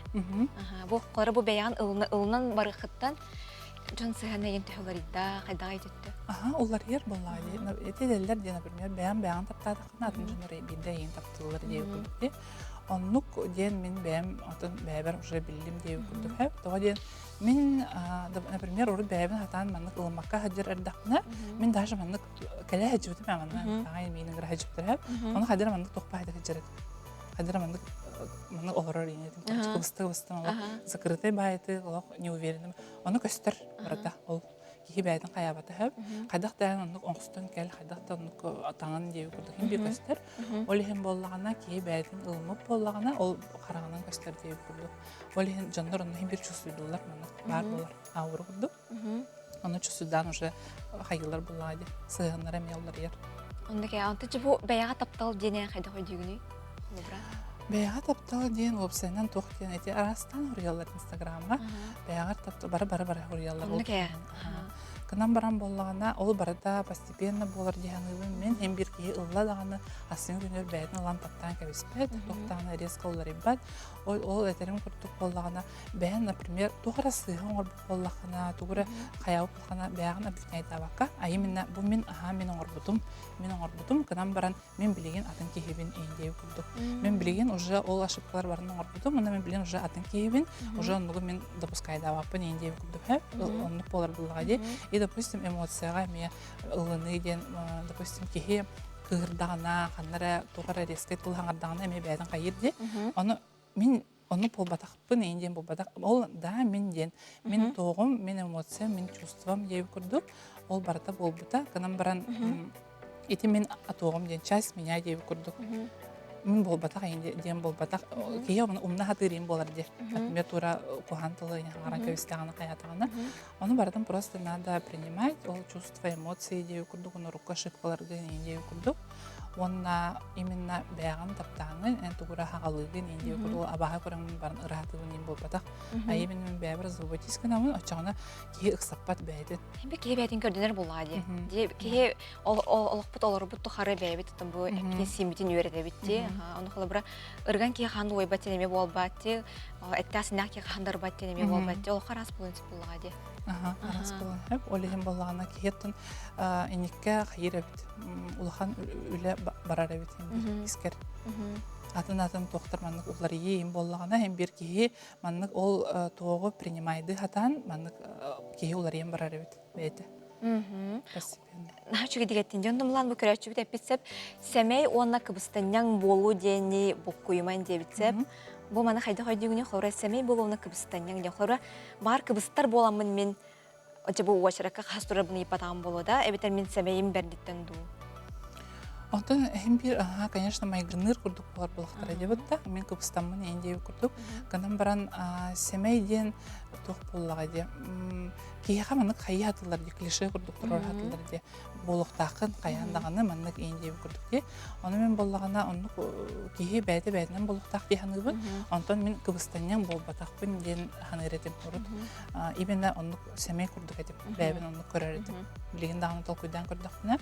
Бу кора бу бэян ылынан барыхыттан жон сыганайын төһөлөридда кайдагай түттү. Олар ер боллайды. Эти делдер де, например, бэян таптадыкына атын жонор бирде эйин таптылар дейби. оннук ден мен бәм отын бәбер уже билдим деп күрдүк хәп. Тога ден мен, например, уру бәбин хатан маннык ылмакка хаджыр эрдакна, мен даже маннык кәлә хаджыбытым манна, тагай менин гра хаджыптыр хәп. Оны хадыр маннык тохпа хадыр хаджыр. Хадыр маннык олорор инетим. Кыбысты мала закрытый байты, олох не уверенным. Оны көстөр барата ол кихи бәйтін қаябаты хөп. Қайдақ дәйін онық оңғыстан кәл, қайдақ да онық атаңын деу күрдік. Хин бі көстер. Ол ехін боллағана кихи бәйтін ылмып боллағана ол қарағынан көстер деу күрдік. Ол ехін жандар оны хин бір чувствуйдылар, бар болар ауыры күрдік. Оны чувствуйдан уже қайылар боллады. Сығынлар әме олар ер. Онда кәй, анты жы бұл бәяға таптал дене қайда қойдығыны? Бәяға таптал дейін вебсайнан тоқтен әте арастан ұрыялар инстаграмға. Бәяға таптал бары ұрыялар. Онда кәй? Кынан баран боллағана, ол барада постепенно болар дейінгібін мен hem bir кейі ұлла дағаны асын күнер бәйдің ұлан таптан кәбіспәд, тоқтағына резко олар ембәд. Ол әтерім күрттік боллағана, бәйін, например, туғыра сыйғын орбық боллағана, туғыра қаяуып болғана бәйғын әбітін айта баққа. Айы бұл мен мен орбутым, кынан баран мен білеген атын кейбін eyіндей күрдік. Мен білеген уже ол ашыпқалар барын орбутым, онда мен білген уже атын кейбін, уже онығы мен допускайда бақпын eyіндей күрдік. Онлық болар боллаға и, допустим, эмоцияға мен ылыны ден, допустим, кейі кығырдағына, қаннара туғара рескет тұлғаңырдағына әме бәйдің қайырде. Оны болбатақпын, eyінден болбатақ. Ол да мен ден. Мен тоғым, мен эмоция, мен чувствам дей күрдік. Ол барата болбыта. Кынан баран, еті мен атоғым ден, часть меня дей күрдік. Мен болбатақ, eyінден болбатақ. Кейі умна хатырын болар де. Например, тура кухантылы, ағаран кәвістағаны қаятағаны. Оны барадан просто надо принимать, ол чувства, эмоции дей күрдік. Оны рука шықпаларды дей күрдік. Онна именно бәғын таптаңын, туғыра хағалығын ендей күрдік. Абаға көріңін барын ұрағатығын ен болбатақ. Айымен мен бәбір зылбатискін амын, очағына кейі ұқсаппат бәйді. Кейі бәйдің көрдінер болады. Кейі олықпыт оларбыт тұқары бәйбі тұтын бұл әпкен сембетін өреде бітті. Оны қолы бұра ұрған кейі қанды ойбат тенеме болбатты, әттәсінақ кейі қандар бат тенеме болбатты. Ол қарас болынсы болады. Арас болын әп, олеген болағына кейеттін енекке қайыр әбіт. Улахан үлі барар әбіт искер. Атын тоқтар маннық олар ейін болағына, hem бір кейі маннық ол тоғы принимайды хатан, маннық кейі олар ейін барар әбіт бәйді. Нахачуги дегеттен жондымлан бұл көрәтші біт әппетсеп, сәмей онна кыбыстаняң болу дені бұққойман дебітсеп, бұл маны қайда қойдығыне қорай сәмей болу оны кыбыстаняң ден қорай бар кыбыстар боламын мен өте бұл уашыраққа қастыра бұны ипатағын болу да, әбетер мен сәмейім бәрдеттен ду. Онтан hem bir, конечно, майгрыныр күрдік болар болақтар әдебіт та, мен кыбыстанмын әйіндеу күрдік. Қанан баран сәмейден тоқ болуға де. Кейіға манық қайы атылар де, клише күрдік тұрар атылар де. Болуқтақын, қайандағаны манық әйіндеу күрдік де. Оны мен болуғана, кейі бәйді-бәйдінен болуқтақ де ханығын. Онтан мен кыбыстаннан болбатақпын ден ханығыретім ұрыд. Именно онық сәмей күрдік әдеп, бәйбін онық көрер едім. Білеген дағаны тол көйден күрдіқпіна.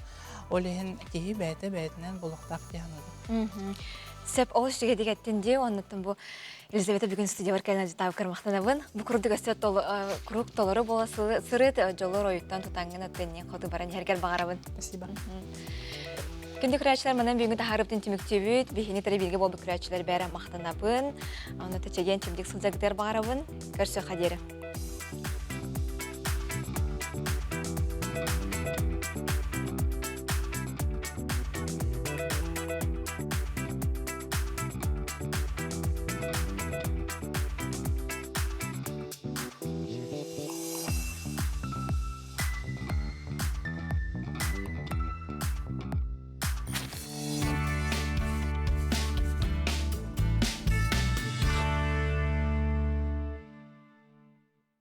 Олеген кейі бәйді-бәйдінен болуқтақ де ханығын. Сәп ол ішіге дегеттенде, оннаттың бұл Елизавета бүгін студия бар кәлін әжетауы кірмақтанабын. Бұл күрдік әсет күрік толыры бола сырыт жолыр ойыттан тұтаңын өттенен қалды баран әргер бағарабын. Спасибо. Күнді күрәтшілер мұнан бүгінгі тағарыптың теміктебіт, бейхіне тәрі белге болды күрәтшілер бәрі мақтанабын. Оны тәчеген темдік сылзагдер бағарабын. Көрсі қадері.